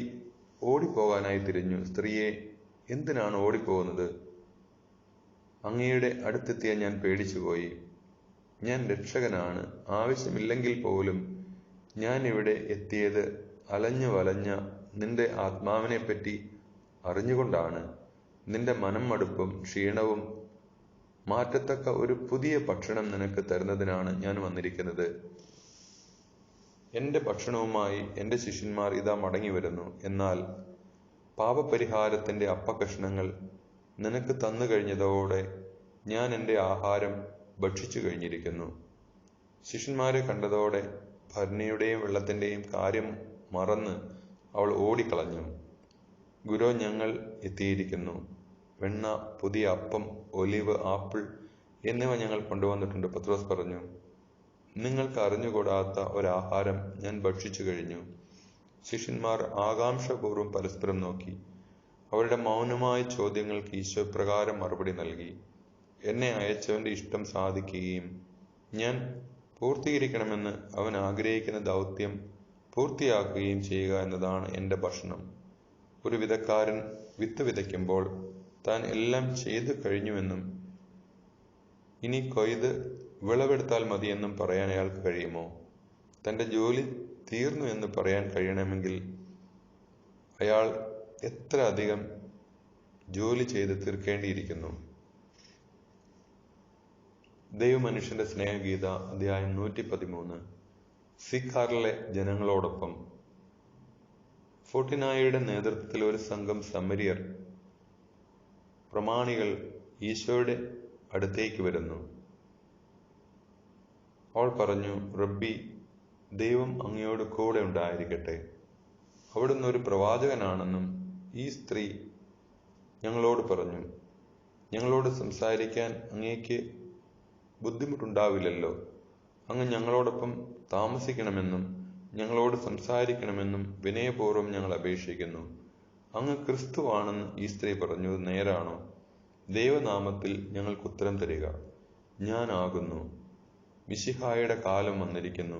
[SPEAKER 1] ഓടിപ്പോകാനായി തിരിഞ്ഞു. സ്ത്രീയെ, എന്തിനാണ് ഓടിപ്പോകുന്നത്? അങ്ങയുടെ അടുത്തെത്തിയ ഞാൻ പേടിച്ചുപോയി. ഞാൻ രക്ഷകനാണ്. ആവശ്യമില്ലെങ്കിൽ പോലും ഞാൻ ഇവിടെ എത്തിയത് അലഞ്ഞു വലഞ്ഞ നിന്റെ ആത്മാവിനെപ്പറ്റി അറിഞ്ഞുകൊണ്ടാണ്. നിന്റെ മനം മടുപ്പും ക്ഷീണവും മാറ്റത്തക്ക ഒരു പുതിയ ഭക്ഷണം നിനക്ക് തരുന്നതിനാണ് ഞാൻ വന്നിരിക്കുന്നത്. എന്റെ ഭക്ഷണവുമായി എന്റെ ശിഷ്യന്മാർ ഇതാ മടങ്ങി വരുന്നു. എന്നാൽ പാപപരിഹാരത്തിന്റെ അപ്പകഷ്ണങ്ങൾ നിനക്ക് തന്നു കഴിഞ്ഞതോടെ ഞാൻ എന്റെ ആഹാരം ഭക്ഷിച്ചു കഴിഞ്ഞിരിക്കുന്നു. ശിഷ്യന്മാരെ കണ്ടതോടെ ഭരണിയുടെയും വെള്ളത്തിന്റെയും കാര്യം മറന്ന് അവൾ ഓടിക്കളഞ്ഞു. ഗുരോ, ഞങ്ങൾ എത്തിയിരിക്കുന്നു. വെണ്ണ, പുതിയ അപ്പം, ഒലിവ്, ആപ്പിൾ എന്നിവ ഞങ്ങൾ കൊണ്ടുവന്നിട്ടുണ്ട്. പത്രോസ് പറഞ്ഞു, നിങ്ങൾക്ക് അറിഞ്ഞുകൂടാത്ത ഒരാഹാരം ഞാൻ ഭക്ഷിച്ചു കഴിഞ്ഞു. ശിഷ്യന്മാർ ആകാംക്ഷപൂർവ്വം പരസ്പരം നോക്കി. അവരുടെ മൗനമായ ചോദ്യങ്ങൾക്ക് ഈശോ പ്രകാരം മറുപടി നൽകി. എന്നെ അയച്ചവന്റെ ഇഷ്ടം സാധിക്കുകയും ഞാൻ പൂർത്തീകരിക്കണമെന്ന് അവൻ ആഗ്രഹിക്കുന്ന ദൗത്യം പൂർത്തിയാക്കുകയും ചെയ്യുക എന്നതാണ് എൻ്റെ ഭക്ഷണം. ഒരു വിതക്കാരൻ വിത്ത് വിതയ്ക്കുമ്പോൾ താൻ എല്ലാം ചെയ്തു കഴിഞ്ഞുവെന്നും ഇനി കൊയ്ത് വിളവെടുത്താൽ മതിയെന്നും പറയാൻ അയാൾക്ക് കഴിയുമോ? തൻ്റെ ജോലി തീർന്നു എന്ന് പറയാൻ കഴിയണമെങ്കിൽ അയാൾ എത്ര അധികം ജോലി ചെയ്ത് തീർക്കേണ്ടിയിരിക്കുന്നു. ദൈവമനുഷ്യന്റെ സ്നേഹഗീത, അധ്യായം 113. സിഖാറിലെ ജനങ്ങളോടൊപ്പം. ഫോർട്ടിനായുടെ നേതൃത്വത്തിൽ ഒരു സംഘം സമരിയർ പ്രമാണികൾ ഈശോയുടെ അടുത്തേക്ക് വരുന്നു. അവൾ പറഞ്ഞു, റബ്ബി, ദൈവം അങ്ങയോട് കൂടെ ഉണ്ടായിരിക്കട്ടെ. അവിടുന്ന് ഒരു പ്രവാചകനാണെന്നും ഈ സ്ത്രീ ഞങ്ങളോട് പറഞ്ഞു. ഞങ്ങളോട് സംസാരിക്കാൻ അങ്ങേക്ക് ബുദ്ധിമുട്ടുണ്ടാവില്ലല്ലോ. അങ്ങ് ഞങ്ങളോടൊപ്പം താമസിക്കണമെന്നും ഞങ്ങളോട് സംസാരിക്കണമെന്നും വിനയപൂർവ്വം ഞങ്ങൾ അപേക്ഷിക്കുന്നു. അങ്ങ് ക്രിസ്തുവാണെന്ന് ഈ സ്ത്രീ പറഞ്ഞത് നേരാണോ? ദൈവനാമത്തിൽ ഞങ്ങൾക്ക് ഉത്തരം തരിക. ഞാനാകുന്നു. മിശിഹായുടെ കാലം വന്നിരിക്കുന്നു.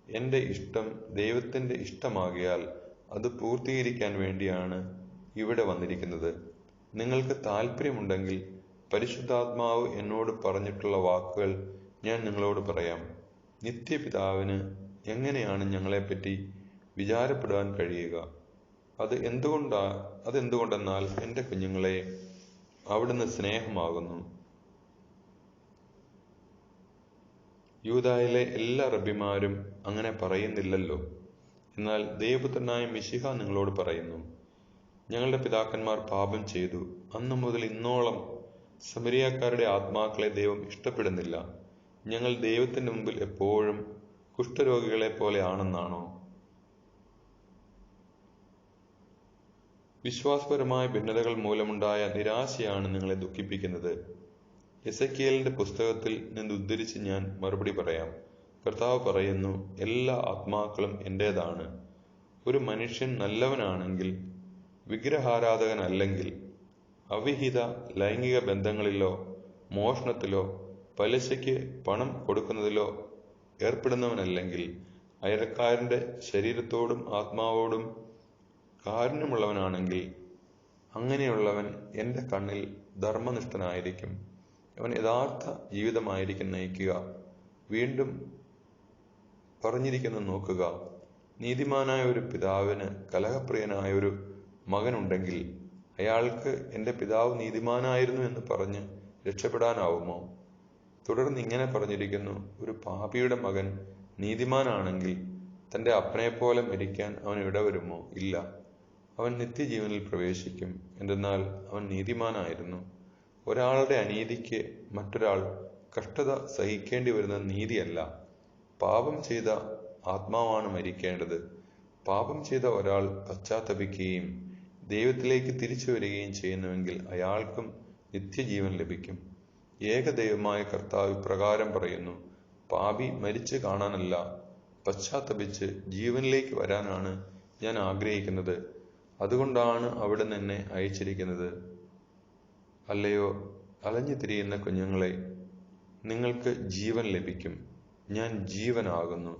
[SPEAKER 1] എൻ്റെ ഇഷ്ടം ദൈവത്തിൻ്റെ ഇഷ്ടമാകിയാൽ അത് പൂർത്തീകരിക്കാൻ വേണ്ടിയാണ് ഇവിടെ വന്നിരിക്കുന്നത്. നിങ്ങൾക്ക് താല്പര്യമുണ്ടെങ്കിൽ പരിശുദ്ധാത്മാവ് എന്നോട് പറഞ്ഞിട്ടുള്ള വാക്കുകൾ ഞാൻ നിങ്ങളോട് പറയാം. നിത്യപിതാവിന് എങ്ങനെയാണ് ഞങ്ങളെപ്പറ്റി വിചാരപ്പെടുവാൻ കഴിയുക? അതെന്തുകൊണ്ടെന്നാൽ എൻ്റെ കുഞ്ഞുങ്ങളെ, അവിടുന്ന് സ്നേഹമാകുന്നു. യൂദായിലെ എല്ലാ റബ്ബിമാരും അങ്ങനെ പറയുന്നില്ലല്ലോ. എന്നാൽ ദൈവപുത്രനായ മിശിഹ നിങ്ങളോട് പറയുന്നു, ഞങ്ങളുടെ പിതാക്കന്മാർ പാപം ചെയ്തു. അന്നു മുതൽ ഇന്നോളം സമരിയാക്കാരുടെ ആത്മാക്കളെ ദൈവം ഇഷ്ടപ്പെടുന്നില്ല. ഞങ്ങൾ ദൈവത്തിന്റെ മുമ്പിൽ എപ്പോഴും കുഷ്ഠരോഗികളെ പോലെ ആണെന്നാണോ? വിശ്വാസപരമായ ഭിന്നതകൾ മൂലമുണ്ടായ നിരാശയാണ് നിങ്ങളെ ദുഃഖിപ്പിക്കുന്നത്. എസെക്കിയേലിന്റെ പുസ്തകത്തിൽ നിന്ന് ഉദ്ധരിച്ച് ഞാൻ മറുപടി പറയാം. കർത്താവ് പറയുന്നു, എല്ലാ ആത്മാക്കളും എന്റേതാണ്. ഒരു മനുഷ്യൻ നല്ലവനാണെങ്കിൽ, വിഗ്രഹാരാധകനല്ലെങ്കിൽ, അവിഹിത ലൈംഗിക ബന്ധങ്ങളിലോ മോഷണത്തിലോ പലിശയ്ക്ക് പണം കൊടുക്കുന്നതിലോ ഏർപ്പെടുന്നവനല്ലെങ്കിൽ, അയൽക്കാരന്റെ ശരീരത്തോടും ആത്മാവോടും കാരുണ്യമുള്ളവനാണെങ്കിൽ, അങ്ങനെയുള്ളവൻ എൻ്റെ കണ്ണിൽ ധർമ്മനിഷ്ഠനായിരിക്കും. അവൻ യഥാർത്ഥ ജീവിതമായിരിക്കും നയിക്കുക. വീണ്ടും പറഞ്ഞിരിക്കുന്നത് നോക്കുക, നീതിമാനായ ഒരു പിതാവിന് കലഹപ്രിയനായ ഒരു മകനുണ്ടെങ്കിൽ അയാൾക്ക് എൻ്റെ പിതാവ് നീതിമാനായിരുന്നു എന്ന് പറഞ്ഞ് രക്ഷപ്പെടാനാവുമോ? തുടർന്ന് ഇങ്ങനെ പറഞ്ഞിരിക്കുന്നു, ഒരു പാപിയുടെ മകൻ നീതിമാനാണെങ്കിൽ തൻ്റെ അപ്പനെപ്പോലെ മരിക്കാൻ അവൻ ഇടവരുമോ? ഇല്ല, അവൻ നിത്യജീവനിൽ പ്രവേശിക്കും. എന്തെന്നാൽ അവൻ നീതിമാനായിരുന്നു. ഒരാളുടെ അനീതിക്ക് മറ്റൊരാൾ കഷ്ടത സഹിക്കേണ്ടി വരുന്ന നീതിയല്ല. പാപം ചെയ്ത ആത്മാവാണ് മരിക്കേണ്ടത്. പാപം ചെയ്ത ഒരാൾ പശ്ചാത്തപിക്കുകയും ദൈവത്തിലേക്ക് തിരിച്ചു വരികയും ചെയ്യുന്നുവെങ്കിൽ അയാൾക്കും നിത്യജീവൻ ലഭിക്കും. ഏകദൈവമായ കർത്താവ് ഇപ്രകാരം പറയുന്നു, പാപി മരിച്ചു കാണാനല്ല, പശ്ചാത്തപിച്ച് ജീവനിലേക്ക് വരാനാണ് ഞാൻ ആഗ്രഹിക്കുന്നത്. അതുകൊണ്ടാണ് അവിടുന്ന് എന്നെ അയച്ചിരിക്കുന്നത്. അല്ലയോ അലഞ്ഞു തിരിയുന്ന കുഞ്ഞുങ്ങളെ, നിങ്ങൾക്ക് ജീവൻ ലഭിക്കും. ഞാൻ ജീവനാകുന്നു.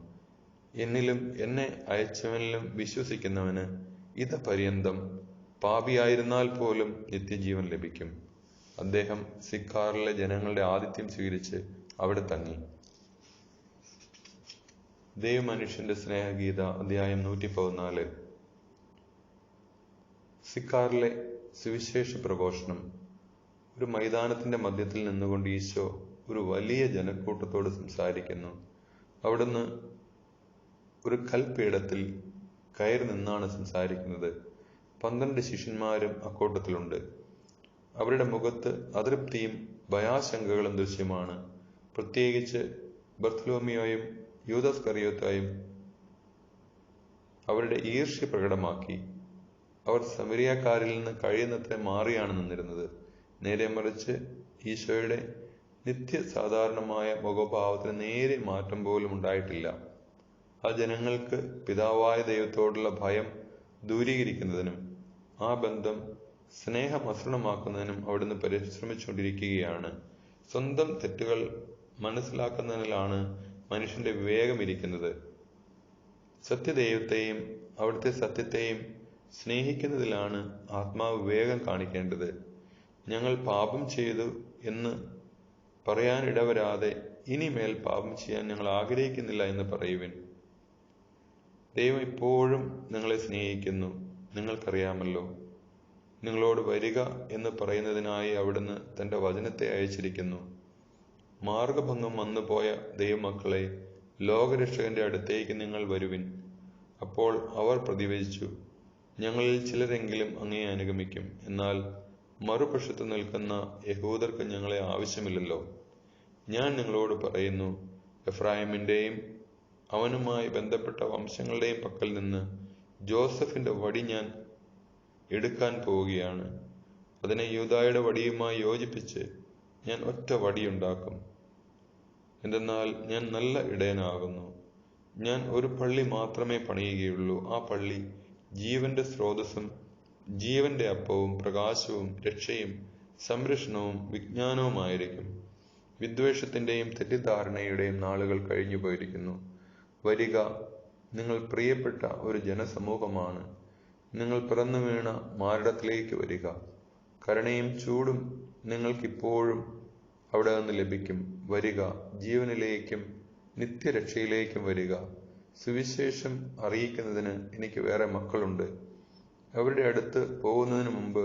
[SPEAKER 1] എന്നിലും എന്നെ അയച്ചവനിലും വിശ്വസിക്കുന്നവന് ഇതപര്യന്തം പാപിയായിരുന്നാൽ പോലും നിത്യജീവൻ ലഭിക്കും. അദ്ദേഹം സിക്കാറിലെ ജനങ്ങളുടെ ആതിഥ്യം സ്വീകരിച്ച് അവിടെ തങ്ങി. ദൈവമനുഷ്യന്റെ സ്നേഹഗീത, അധ്യായം 114. സിക്കാറിലെ സുവിശേഷ പ്രഘോഷണം. ഒരു മൈതാനത്തിന്റെ മധ്യത്തിൽ നിന്നുകൊണ്ട് ഈശോ ഒരു വലിയ ജനക്കൂട്ടത്തോട് സംസാരിക്കുന്നു. അവിടുന്ന് ഒരു കൽപ്പീഠത്തിൽ കയറി നിന്നാണ് സംസാരിക്കുന്നത്. 12 ശിഷ്യന്മാരും അക്കൂട്ടത്തിലുണ്ട്. അവരുടെ മുഖത്ത് അതൃപ്തിയും ഭയാശങ്കകളും ദൃശ്യമാണ്. പ്രത്യേകിച്ച് ബർത്തലോമിയോയും യൂദാസ് കറിയോത്തായും അവരുടെ ഈർഷ്യ പ്രകടമാക്കി. അവർ സമരിയാക്കാരിൽ നിന്ന് കഴിയുന്നത്ര മാറിയാണ് നിന്നിരുന്നത്. നേരെ മറിച്ച് ഈശോയുടെ നിത്യസാധാരണമായ മുഖഭാവത്തിന് നേരെ മാറ്റം പോലും ഉണ്ടായിട്ടില്ല. ആ ജനങ്ങൾക്ക് പിതാവായ ദൈവത്തോടുള്ള ഭയം ദൂരീകരിക്കുന്നതിനും ആ ബന്ധം സ്നേഹമസൃണമാക്കുന്നതിനും അവിടുന്ന് പരിശ്രമിച്ചുകൊണ്ടിരിക്കുകയാണ്. സ്വന്തം തെറ്റുകൾ മനസ്സിലാക്കുന്നതിലാണ് മനുഷ്യന്റെ വിവേകം ഇരിക്കുന്നത്. സത്യദൈവത്തെയും അവിടുത്തെ സത്യത്തെയും സ്നേഹിക്കുന്നതിലാണ് ആത്മാവ് വിവേകം കാണിക്കേണ്ടത്. ഞങ്ങൾ പാപം ചെയ്തു എന്ന് പറയാനിടവരാതെ ഇനിമേൽ പാപം ചെയ്യാൻ ഞങ്ങൾ ആഗ്രഹിക്കുന്നില്ല എന്ന് പറയുവിൻ. ദൈവം ഇപ്പോഴും നിങ്ങളെ സ്നേഹിക്കുന്നു, നിങ്ങൾക്കറിയാമല്ലോ. നിങ്ങളോട് വരിക എന്ന് പറയുന്നതിനായി അവിടുന്ന് തന്റെ വചനത്തെ അയച്ചിരിക്കുന്നു. മാർഗഭംഗം വന്നുപോയ ദൈവമക്കളെ, ലോകരക്ഷകന്റെ അടുത്തേക്ക് നിങ്ങൾ വരുവിൻ. അപ്പോൾ അവർ പ്രതിവചിച്ചു, ഞങ്ങളിൽ ചിലരെങ്കിലും അങ്ങയെ അനുഗമിക്കും. എന്നാൽ മറുപക്ഷത്ത് നിൽക്കുന്ന യഹൂദർക്ക് ഞങ്ങളെ ആവശ്യമില്ലല്ലോ. ഞാൻ നിങ്ങളോട് പറയുന്നു, എഫ്രായിമിന്റെയും അവനുമായി ബന്ധപ്പെട്ട വംശങ്ങളുടെയും പക്കൽ നിന്ന് ജോസഫിന്റെ വടി ഞാൻ എടുക്കാൻ പോവുകയാണ്. അതിനെ യൂദായുടെ വടിയുമായി യോജിപ്പിച്ച് ഞാൻ ഒറ്റ വടിയുണ്ടാക്കും. എന്തെന്നാൽ ഞാൻ നല്ല ഇടയനാകുന്നു. ഞാൻ ഒരു പള്ളി മാത്രമേ പണിയുകയുള്ളൂ. ആ പള്ളി ജീവന്റെ സ്രോതസ്സും ജീവന്റെ അപ്പവും പ്രകാശവും രക്ഷയും സംരക്ഷണവും വിജ്ഞാനവുമായിരിക്കും. വിദ്വേഷത്തിന്റെയും തെറ്റിദ്ധാരണയുടെയും നാളുകൾ കഴിഞ്ഞു പോയിരിക്കുന്നു. വരിക, നിങ്ങൾ പ്രിയപ്പെട്ട ഒരു ജനസമൂഹമാണ്. നിങ്ങൾ പിറന്നു വീണ മാറിടത്തിലേക്ക് വരിക. കരുണയും ചൂടും നിങ്ങൾക്കിപ്പോഴും അവിടെ നിന്ന് ലഭിക്കും. വരിക, ജീവനിലേക്കും നിത്യരക്ഷയിലേക്കും വരിക. സുവിശേഷം അറിയിക്കുന്നതിന് എനിക്ക് വേറെ മക്കളുണ്ട്. അവരുടെ അടുത്ത് പോകുന്നതിന് മുമ്പ്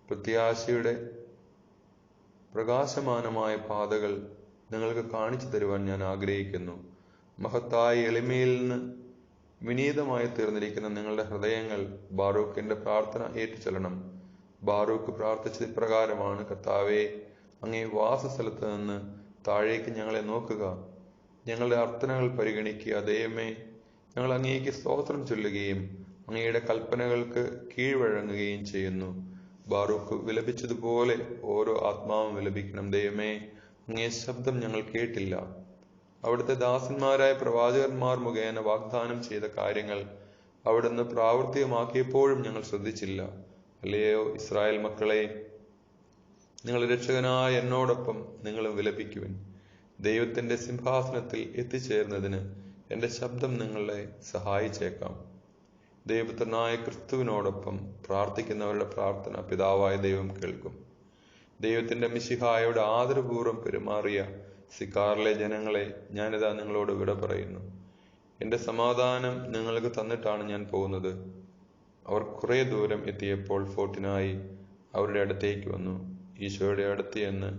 [SPEAKER 1] പ്രത്യാശയുടെ പ്രകാശമാനമായ പാതകൾ നിങ്ങൾക്ക് കാണിച്ചു തരുവാൻ ഞാൻ ആഗ്രഹിക്കുന്നു. മഹത്തായ എളിമയിൽ നിന്ന് വിനീതമായി തീർന്നിരിക്കുന്ന നിങ്ങളുടെ ഹൃദയങ്ങൾ ബാറൂക്കിന്റെ പ്രാർത്ഥന ഏറ്റുചൊല്ലണം. ബാറൂക്ക് പ്രാർത്ഥിച്ചത് ഇപ്രകാരമാണ്: കർത്താവേ, അങ്ങേ വാസസ്ഥലത്ത് നിന്ന് താഴേക്ക് ഞങ്ങളെ നോക്കുക. ഞങ്ങളുടെ അർത്ഥനകൾ പരിഗണിക്കുക. ദൈവമേ, ഞങ്ങൾ അങ്ങേക്ക് സ്തോത്രം ചൊല്ലുകയും അങ്ങയുടെ കൽപ്പനകൾക്ക് കീഴ്വഴങ്ങുകയും ചെയ്യുന്നു. ബാറൂക്ക് വിലപിച്ചതുപോലെ ഓരോ ആത്മാവും വിലപിക്കണം. ദൈവമേ, അങ്ങേ ശബ്ദം ഞങ്ങൾ കേട്ടില്ല. അവിടുത്തെ ദാസന്മാരായ പ്രവാചകന്മാർ മുഖേന വാഗ്ദാനം ചെയ്ത കാര്യങ്ങൾ അവിടുന്ന് പ്രാവർത്തികമാക്കിയപ്പോഴും ഞങ്ങൾ ശ്രദ്ധിച്ചില്ല. അല്ലയോ ഇസ്രായേൽ മക്കളെ, നിങ്ങൾ രക്ഷകനായ എന്നോടൊപ്പം നിങ്ങളും വിലപിക്കുവിൻ. ദൈവത്തിന്റെ സിംഹാസനത്തിൽ എത്തിച്ചേരുന്നതിന് എന്റെ ശബ്ദം നിങ്ങളെ സഹായിച്ചേക്കാം. ദൈവപുത്രനായ ക്രിസ്തുവിനോടൊപ്പം പ്രാർത്ഥിക്കുന്നവരുടെ പ്രാർത്ഥന പിതാവായ ദൈവം കേൾക്കും. ദൈവത്തിന്റെ മിശിഹായോട് ആദരപൂർവ്വം പെരുമാറിയ സിക്കാറിലെ ജനങ്ങളെ, ഞാനിതാ നിങ്ങളോട് വിട പറയുന്നു. എൻ്റെ സമാധാനം നിങ്ങൾക്ക് തന്നിട്ടാണ് ഞാൻ പോകുന്നത്. അവർ കുറെ ദൂരം എത്തിയപ്പോൾ ഫോർട്ടിനായി അവരുടെ അടുത്തേക്ക് വന്നു. ഈശോയുടെ അടുത്ത് എന്ന്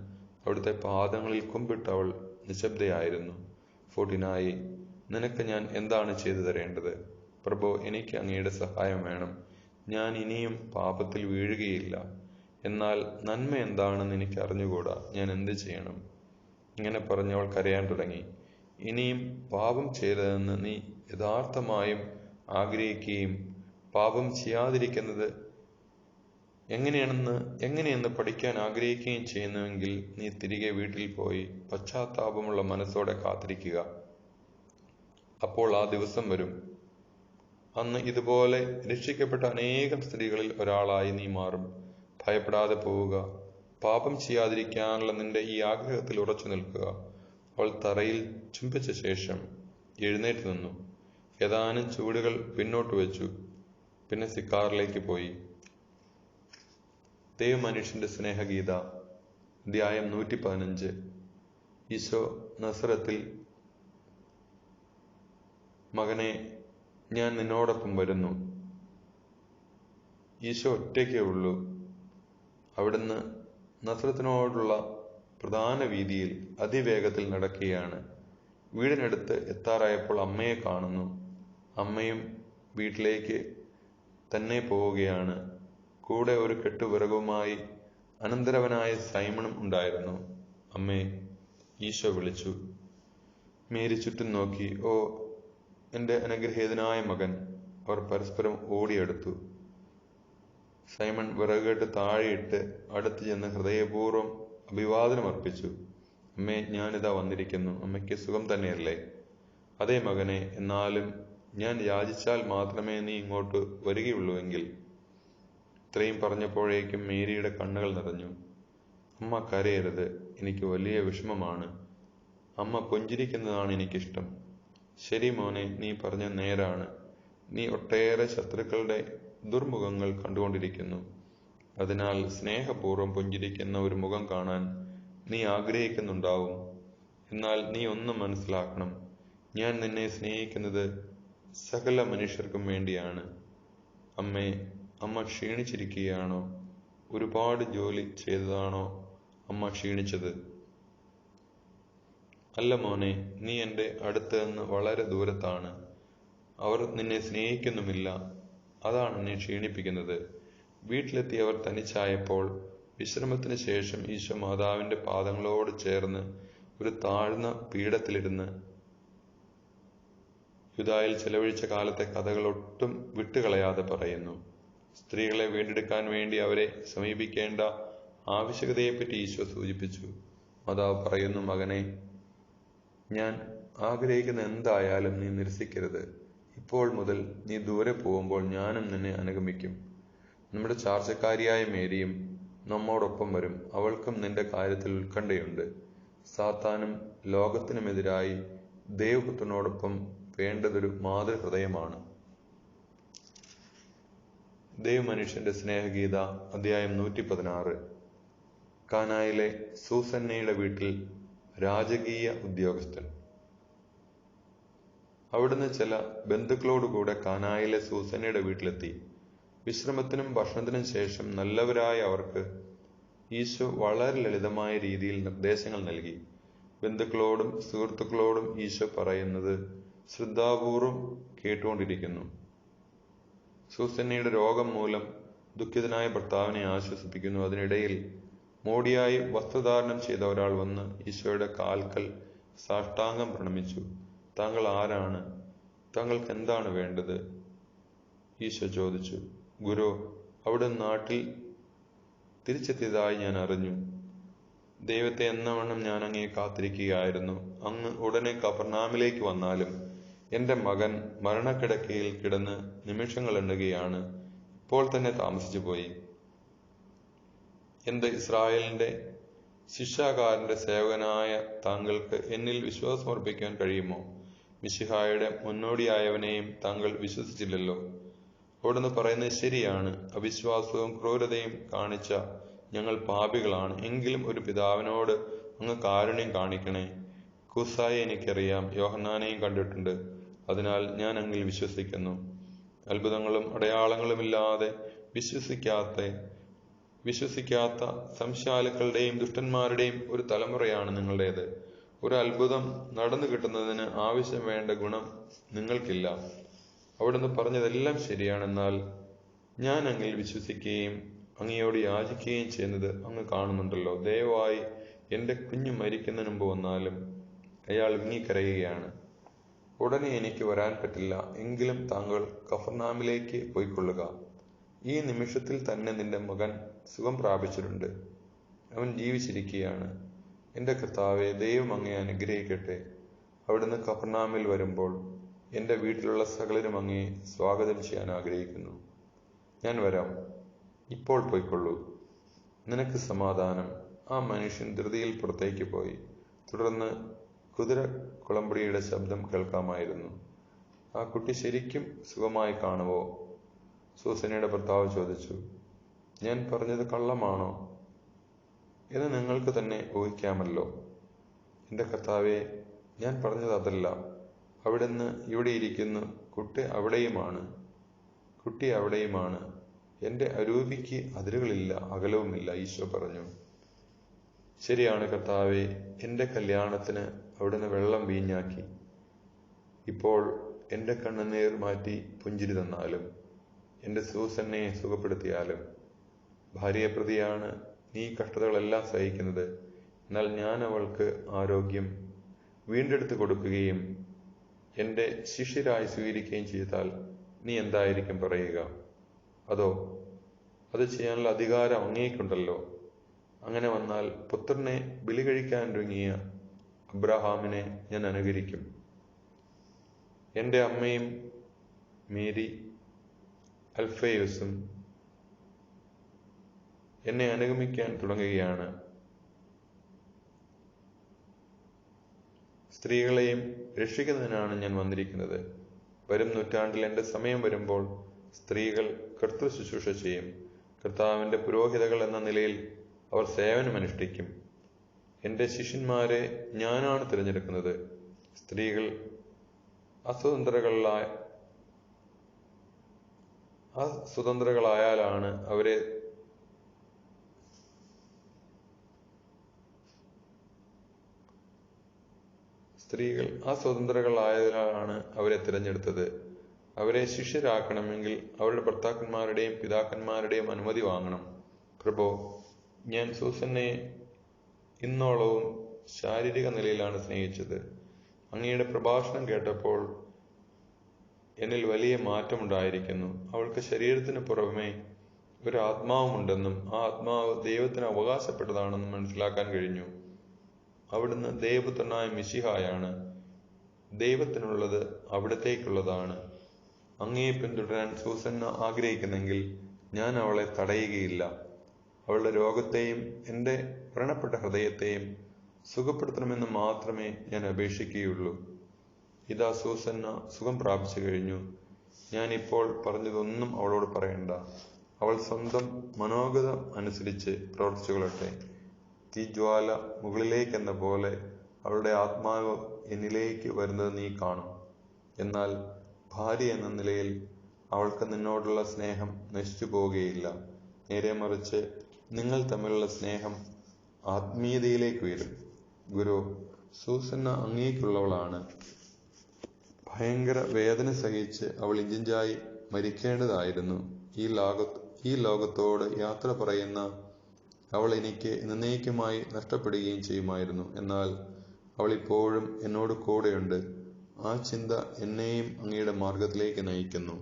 [SPEAKER 1] അവിടുത്തെ പാദങ്ങളിൽ കുമ്പിട്ട് അവൾ നിശബ്ദയായിരുന്നു. ഫോർട്ടിനായി, നിനക്ക് ഞാൻ എന്താണ് ചെയ്തു തരേണ്ടത്? പ്രഭോ, എനിക്ക് അങ്ങയുടെ സഹായം വേണം. ഞാൻ ഇനിയും പാപത്തിൽ വീഴുകയില്ല. എന്നാൽ നന്മ എന്താണെന്ന് എനിക്ക് അറിഞ്ഞുകൂടാ. ഞാൻ എന്ത് ചെയ്യണം? ഇങ്ങനെ പറഞ്ഞവൾ കരയാൻ തുടങ്ങി. ഇനിയും പാപം ചെയ്തതെന്ന് നീ യഥാർത്ഥമായും ആഗ്രഹിക്കുകയും പാപം ചെയ്യാതിരിക്കുന്നത് എങ്ങനെയെന്ന് പഠിക്കാൻ ആഗ്രഹിക്കുകയും ചെയ്യുന്നുവെങ്കിൽ നീ തിരികെ വീട്ടിൽ പോയി പശ്ചാത്താപമുള്ള മനസ്സോടെ കാത്തിരിക്കുക. അപ്പോൾ ആ ദിവസം വരും. അന്ന് ഇതുപോലെ രക്ഷിക്കപ്പെട്ട അനേകം സ്ത്രീകളിൽ ഒരാളായി നീ മാറും. ഭയപ്പെടാതെ പോവുക. പാപം ചെയ്യാതിരിക്കാനുള്ള നിന്റെ ഈ ആഗ്രഹത്തിൽ ഉറച്ചു നിൽക്കുക. അവൾ തറയിൽ ചുംബിച്ച ശേഷം എഴുന്നേറ്റ് നിന്നു. ഏതാനും ചുവടുകൾ പിന്നോട്ട് വെച്ചു. പിന്നെ സിക്കാറിലേക്ക് പോയി. ദൈവമനുഷ്യന്റെ സ്നേഹഗീത, അധ്യായം 115. ഈശോ നസറത്തിൽ, മകനെ, ഞാൻ നിന്നോടൊപ്പം വരുന്നു. ഈശോ ഒറ്റയ്ക്കേ ഉള്ളൂ. അവിടുന്ന് നസറത്തിനോടുള്ള പ്രധാന വീതിയിൽ അതിവേഗത്തിൽ നടക്കുകയാണ്. വീടിനടുത്ത് എത്താറായപ്പോൾ അമ്മയെ കാണുന്നു. അമ്മയും വീട്ടിലേക്ക് തന്നെ പോവുകയാണ്. കൂടെ ഒരു കെട്ടുവിറകുമായി അനന്തരവനായ സൈമണും ഉണ്ടായിരുന്നു. അമ്മേ, ഈശോ വിളിച്ചു. മേരി ചുറ്റും നോക്കി. ഓ, എൻ്റെ അനുഗ്രഹീതനായ മകൻ. അവർ പരസ്പരം ഓടിയെടുത്തു. സൈമൺ വിറകുകെട്ട് താഴെയിട്ട് അടുത്ത് ചെന്ന് ഹൃദയപൂർവ്വം അഭിവാദനം അർപ്പിച്ചു. അമ്മേ, ഞാനിതാ വന്നിരിക്കുന്നു. അമ്മയ്ക്ക് സുഖം തന്നെയല്ലേ? അതേ മകനെ, എന്നാലും ഞാൻ യാചിച്ചാൽ മാത്രമേ നീ ഇങ്ങോട്ട് വരികയുള്ളൂവെങ്കിൽ. ഇത്രയും പറഞ്ഞപ്പോഴേക്കും മേരിയുടെ കണ്ണുകൾ നിറഞ്ഞു. അമ്മ കരയരുത്, എനിക്ക് വലിയ വിഷമമാണ്. അമ്മ പുഞ്ചിരിക്കുന്നതാണ് എനിക്കിഷ്ടം. ശരി മോനെ, നീ പറഞ്ഞ നേരാണ്. നീ ഒട്ടേറെ ശത്രുക്കളുടെ ദുർമുഖങ്ങൾ കണ്ടുകൊണ്ടിരിക്കുന്നു. അതിനാൽ സ്നേഹപൂർവ്വം പുഞ്ചിരിക്കുന്ന ഒരു മുഖം കാണാൻ നീ ആഗ്രഹിക്കുന്നുണ്ടാവും. എന്നാൽ നീ ഒന്നും മനസ്സിലാക്കണം, ഞാൻ നിന്നെ സ്നേഹിക്കുന്നത് സകല മനുഷ്യർക്കും വേണ്ടിയാണ്. അമ്മേ, അമ്മ ക്ഷീണിച്ചിരിക്കുകയാണോ? ഒരുപാട് ജോലി ചെയ്തതാണോ അമ്മ ക്ഷീണിച്ചത്? അല്ല മോനെ, നീ എൻ്റെ അടുത്ത് നിന്ന് വളരെ ദൂരത്താണ്. അവർ നിന്നെ സ്നേഹിക്കുന്നുമില്ല. അതാണ് എന്നെ ക്ഷീണിപ്പിക്കുന്നത്. വീട്ടിലെത്തി അവർ തനിച്ചായപ്പോൾ വിശ്രമത്തിന് ശേഷം ഈശോ മാതാവിൻ്റെ പാദങ്ങളോട് ചേർന്ന് ഒരു താഴ്ന്ന പീഠത്തിലിരുന്ന് യൂദായിൽ ചെലവഴിച്ച കാലത്തെ കഥകൾ ഒട്ടും വിട്ടുകളയാതെ പറയുന്നു. സ്ത്രീകളെ വീണ്ടെടുക്കാൻ വേണ്ടി അവരെ സമീപിക്കേണ്ട ആവശ്യകതയെപ്പറ്റി ഈശോ സൂചിപ്പിച്ചു. മാതാവ് പറയുന്നു, മകനെ, ഞാൻ ആഗ്രഹിക്കുന്ന എന്തായാലും നീ നിരസിക്കരുത്. ഇപ്പോൾ മുതൽ നീ ദൂരെ പോകുമ്പോൾ ഞാനും നിന്നെ അനുഗമിക്കും. നമ്മുടെ ചാർച്ചക്കാരിയായ മേരിയും നമ്മോടൊപ്പം വരും. അവൾക്കും നിന്റെ കാര്യത്തിൽ ഉത്കണ്ഠയുണ്ട്. സാത്താനും ലോകത്തിനുമെതിരായി ദൈവപുത്രനോടൊപ്പം വേണ്ടതൊരു മാതൃഹൃദയമാണ്. ദൈവമനുഷ്യന്റെ സ്നേഹഗീത, അധ്യായം 116. കാനായിലെ സൂസന്നയുടെ വീട്ടിൽ രാജകീയ ഉദ്യോഗസ്ഥൻ. അവിടുന്ന് ചില ബന്ധുക്കളോടുകൂടെ കാനായിലെ സൂസന്നയുടെ വീട്ടിലെത്തി. വിശ്രമത്തിനും ഭക്ഷണത്തിനും ശേഷം നല്ലവരായ അവർക്ക് ഈശോ വളരെ ലളിതമായ രീതിയിൽ നിർദ്ദേശങ്ങൾ നൽകി. ബന്ധുക്കളോടും സുഹൃത്തുക്കളോടും ഈശോ പറയുന്നത് ശ്രദ്ധാപൂർവം കേട്ടുകൊണ്ടിരിക്കുന്നു. സൂസന്നയുടെ രോഗം മൂലം ദുഃഖിതനായ ഭർത്താവിനെ ആശ്വസിപ്പിക്കുന്നു. അതിനിടയിൽ മോടിയായി വസ്ത്രധാരണം ചെയ്ത ഒരാൾ വന്ന് ഈശോയുടെ കാൽക്കൽ സാഷ്ടാംഗം പ്രണമിച്ചു. താങ്കൾ ആരാണ്? താങ്കൾക്ക് എന്താണ് വേണ്ടത്? ഈശോ ചോദിച്ചു. ഗുരു, അവിടെ നാട്ടിൽ തിരിച്ചെത്തിയതായി ഞാൻ അറിഞ്ഞു. ദൈവത്തെ എന്നവണ്ണം ഞാൻ അങ്ങയെ കാത്തിരിക്കുകയായിരുന്നു. അങ്ങ് ഉടനെ കഫർനാമിലേക്ക് വന്നാലും എൻ്റെ മകൻ മരണക്കിടക്കയിൽ കിടന്ന് നിമിഷങ്ങൾ എണ്ണുകയാണ്. ഇപ്പോൾ തന്നെ താമസിച്ചു പോയി. എന്ത് ഇസ്രായേലിന്റെ ശിക്ഷാകാരന്റെ സേവകനായ താങ്കൾക്ക് എന്നിൽ വിശ്വാസമർപ്പിക്കാൻ കഴിയുമോ? മിശിഹായുടെ മുന്നോടിയായവനെയും താങ്കൾ വിശ്വസിച്ചില്ലല്ലോ. അവിടുന്ന് പറയുന്നത് ശരിയാണ്. അവിശ്വാസവും ക്രൂരതയും കാണിച്ച ഞങ്ങൾ പാപികളാണ്. എങ്കിലും ഒരു പിതാവിനോട് അങ്ങ് കാരുണ്യം കാണിക്കണേ. കൂസായെ എനിക്കറിയാം, യോഹന്നാനെയും കണ്ടിട്ടുണ്ട്. അതിനാൽ ഞാൻ അങ്ങിൽ വിശ്വസിക്കുന്നു. അത്ഭുതങ്ങളും അടയാളങ്ങളുമില്ലാതെ വിശ്വസിക്കാത്ത സംശയാലുക്കളുടെയും ദുഷ്ടന്മാരുടെയും ഒരു തലമുറയാണ് നിങ്ങളുടേത്. ഒരു അത്ഭുതം നടന്നു കിട്ടുന്നതിന് ആവശ്യം വേണ്ട ഗുണം നിങ്ങൾക്കില്ല. അവിടുന്ന് പറഞ്ഞതെല്ലാം ശരിയാണെന്നാൽ ഞാൻ അങ്ങിൽ വിശ്വസിക്കുകയും അങ്ങയോട് യാചിക്കുകയും ചെയ്യുന്നത് അങ്ങ് കാണുന്നുണ്ടല്ലോ. ദയവായി എൻ്റെ കുഞ്ഞു മരിക്കുന്നതിന് മുമ്പ് വന്നാലും. അയാൾ വിങ്ങിക്കരയുകയാണ്. ഉടനെ എനിക്ക് വരാൻ പറ്റില്ല. എങ്കിലും താങ്കൾ കഫർനാമിലേക്ക് പോയിക്കൊള്ളുക. ഈ നിമിഷത്തിൽ തന്നെ നിന്റെ മകൻ സുഖം പ്രാപിച്ചിട്ടുണ്ട്. അവൻ ജീവിച്ചിരിക്കുകയാണ്. എൻ്റെ കർത്താവേ, ദൈവം അങ്ങയെ അനുഗ്രഹിക്കട്ടെ. അവിടുന്ന് കഫർനാമിൽ വരുമ്പോൾ എൻ്റെ വീട്ടിലുള്ള സകലരും അങ്ങയെ സ്വാഗതം ചെയ്യാൻ ആഗ്രഹിക്കുന്നു. ഞാൻ വരാം. ഇപ്പോൾ പോയിക്കൊള്ളൂ. നിനക്ക് സമാധാനം. ആ മനുഷ്യൻ ധൃതിയിൽ പുറത്തേക്ക് പോയി. തുടർന്ന് കുതിര കുളമ്പടിയുടെ ശബ്ദം കേൾക്കാമായിരുന്നു. ആ കുട്ടി ശരിക്കും സുഖമായി കാണുവോ? സൂസന്നയുടെ ഭർത്താവ് ചോദിച്ചു. ഞാൻ പറഞ്ഞത് കള്ളമാണോ എന്ന് നിങ്ങൾക്ക് തന്നെ ഊഹിക്കാമല്ലോ. എൻ്റെ കർത്താവേ, ഞാൻ പറഞ്ഞത് അതല്ല. അവിടുന്ന് ഇവിടെ ഇരിക്കുന്നു. കുട്ടി അവിടെയുമാണ്. എൻ്റെ അരൂപിക്ക് അതിരുകളില്ല, അകലവുമില്ല. ഈശോ പറഞ്ഞു. ശരിയാണ് കർത്താവേ, എൻ്റെ കല്യാണത്തിന് അവിടുന്ന് വെള്ളം വീഞ്ഞാക്കി. ഇപ്പോൾ എൻ്റെ കണ്ണുനീർ മാറ്റി പുഞ്ചിരി തന്നാലും, എൻ്റെ സൂസന്നയെ സുഖപ്പെടുത്തിയാലും. ഭാര്യയെ പ്രതിയാണ് നീ കഷ്ടതകളെല്ലാം സഹിക്കുന്നത്. എന്നാൽ ഞാൻ അവൾക്ക് ആരോഗ്യം വീണ്ടെടുത്ത് കൊടുക്കുകയും എൻ്റെ ശിഷ്യരായി സ്വീകരിക്കുകയും ചെയ്താൽ നീ എന്തായിരിക്കും പറയുക? അത് ചെയ്യാനുള്ള അധികാരം അങ്ങേക്കുണ്ടല്ലോ. അങ്ങനെ വന്നാൽ പുത്രനെ ബലി കഴിക്കാനൊരുങ്ങിയ അബ്രഹാമിനെ ഞാൻ അനുകരിക്കും. എൻ്റെ അമ്മയും മേരി അൽഫേയുസും എന്നെ അനുഗമിക്കാൻ തുടങ്ങുകയാണ്. സ്ത്രീകളെയും രക്ഷിക്കുന്നതിനാണ് ഞാൻ വന്നിരിക്കുന്നത്. വരും നൂറ്റാണ്ടിൽ എൻ്റെ സമയം വരുമ്പോൾ സ്ത്രീകൾ കർത്തൃ ശുശ്രൂഷ ചെയ്യും. കർത്താവിൻ്റെ പുരോഹിതകൾ എന്ന നിലയിൽ അവർ സേവനമനുഷ്ഠിക്കും. എൻ്റെ ശിഷ്യന്മാരെ ഞാനാണ് തിരഞ്ഞെടുക്കുന്നത്. സ്ത്രീകൾ അസ്വതന്ത്രകളായാലാണ് അവരെ തിരഞ്ഞെടുത്തത്. അവരെ ശിഷ്യരാക്കണമെങ്കിൽ അവരുടെ ഭർത്താക്കന്മാരുടെയും പിതാക്കന്മാരുടെയും അനുമതി വാങ്ങണം. പ്രഭോ, ഞാൻ സൂസന്നയെ ഇന്നോളവും ശാരീരിക നിലയിലാണ് സ്നേഹിച്ചത്. അങ്ങയുടെ പ്രഭാഷണം കേട്ടപ്പോൾ എന്നിൽ വലിയ മാറ്റമുണ്ടായിരിക്കുന്നു. അവൾക്ക് ശരീരത്തിന് പുറമെ ഒരു ആത്മാവുമുണ്ടെന്നും ആ ആത്മാവ് ദൈവത്തിന് അവകാശപ്പെട്ടതാണെന്നും മനസ്സിലാക്കാൻ കഴിഞ്ഞു. അവിടുന്ന് ദൈവപുത്രനായ മിശിഹായാണ്. ദൈവത്തിനുള്ളത് അവിടത്തേക്കുള്ളതാണ്. അങ്ങയെ പിന്തുടരാൻ സൂസന്ന ആഗ്രഹിക്കുന്നെങ്കിൽ ഞാൻ അവളെ തടയുകയില്ല. അവളുടെ രോഗത്തെയും എൻ്റെ വ്രണപ്പെട്ട ഹൃദയത്തെയും സുഖപ്പെടുത്തണമെന്ന് മാത്രമേ ഞാൻ അപേക്ഷിക്കുകയുള്ളൂ. ഇതാ സൂസന്ന സുഖം പ്രാപിച്ചു കഴിഞ്ഞു. ഞാൻ ഇപ്പോൾ പറഞ്ഞതൊന്നും അവളോട് പറയണ്ട. അവൾ സ്വന്തം മനോഗത അനുസരിച്ച് പ്രവർത്തിച്ചുകൊള്ളട്ടെ. തീജ്വാല മുകളിലേക്കെന്ന പോലെ അവളുടെ ആത്മാവ് എന്നിലേക്ക് വരുന്നത് നീ കാണും. എന്നാൽ ഭാര്യ എന്ന നിലയിൽ അവൾക്ക് നിന്നോടുള്ള സ്നേഹം നശിച്ചു പോവുകയില്ല. നേരെ മറിച്ച് നിങ്ങൾ തമ്മിലുള്ള സ്നേഹം ആത്മീയതയിലേക്ക് ഉയരും. ഗുരു, സൂസന്ന അങ്ങേക്കുള്ളവളാണ്. ഭയങ്കര വേദന സഹിച്ച് അവൾ ഇഞ്ചിഞ്ചായി മരിക്കേണ്ടതായിരുന്നു. ഈ ലോകത്തോട് യാത്ര പറയുന്ന അവൾ എനിക്ക് എന്നേക്കുമായി നഷ്ടപ്പെടുകയും ചെയ്യുമായിരുന്നു. എന്നാൽ അവൾ ഇപ്പോഴും എന്നോട് കൂടെയുണ്ട്. ആ ചിന്ത എന്നെയും അങ്ങയുടെ മാർഗത്തിലേക്ക് നയിക്കുന്നു.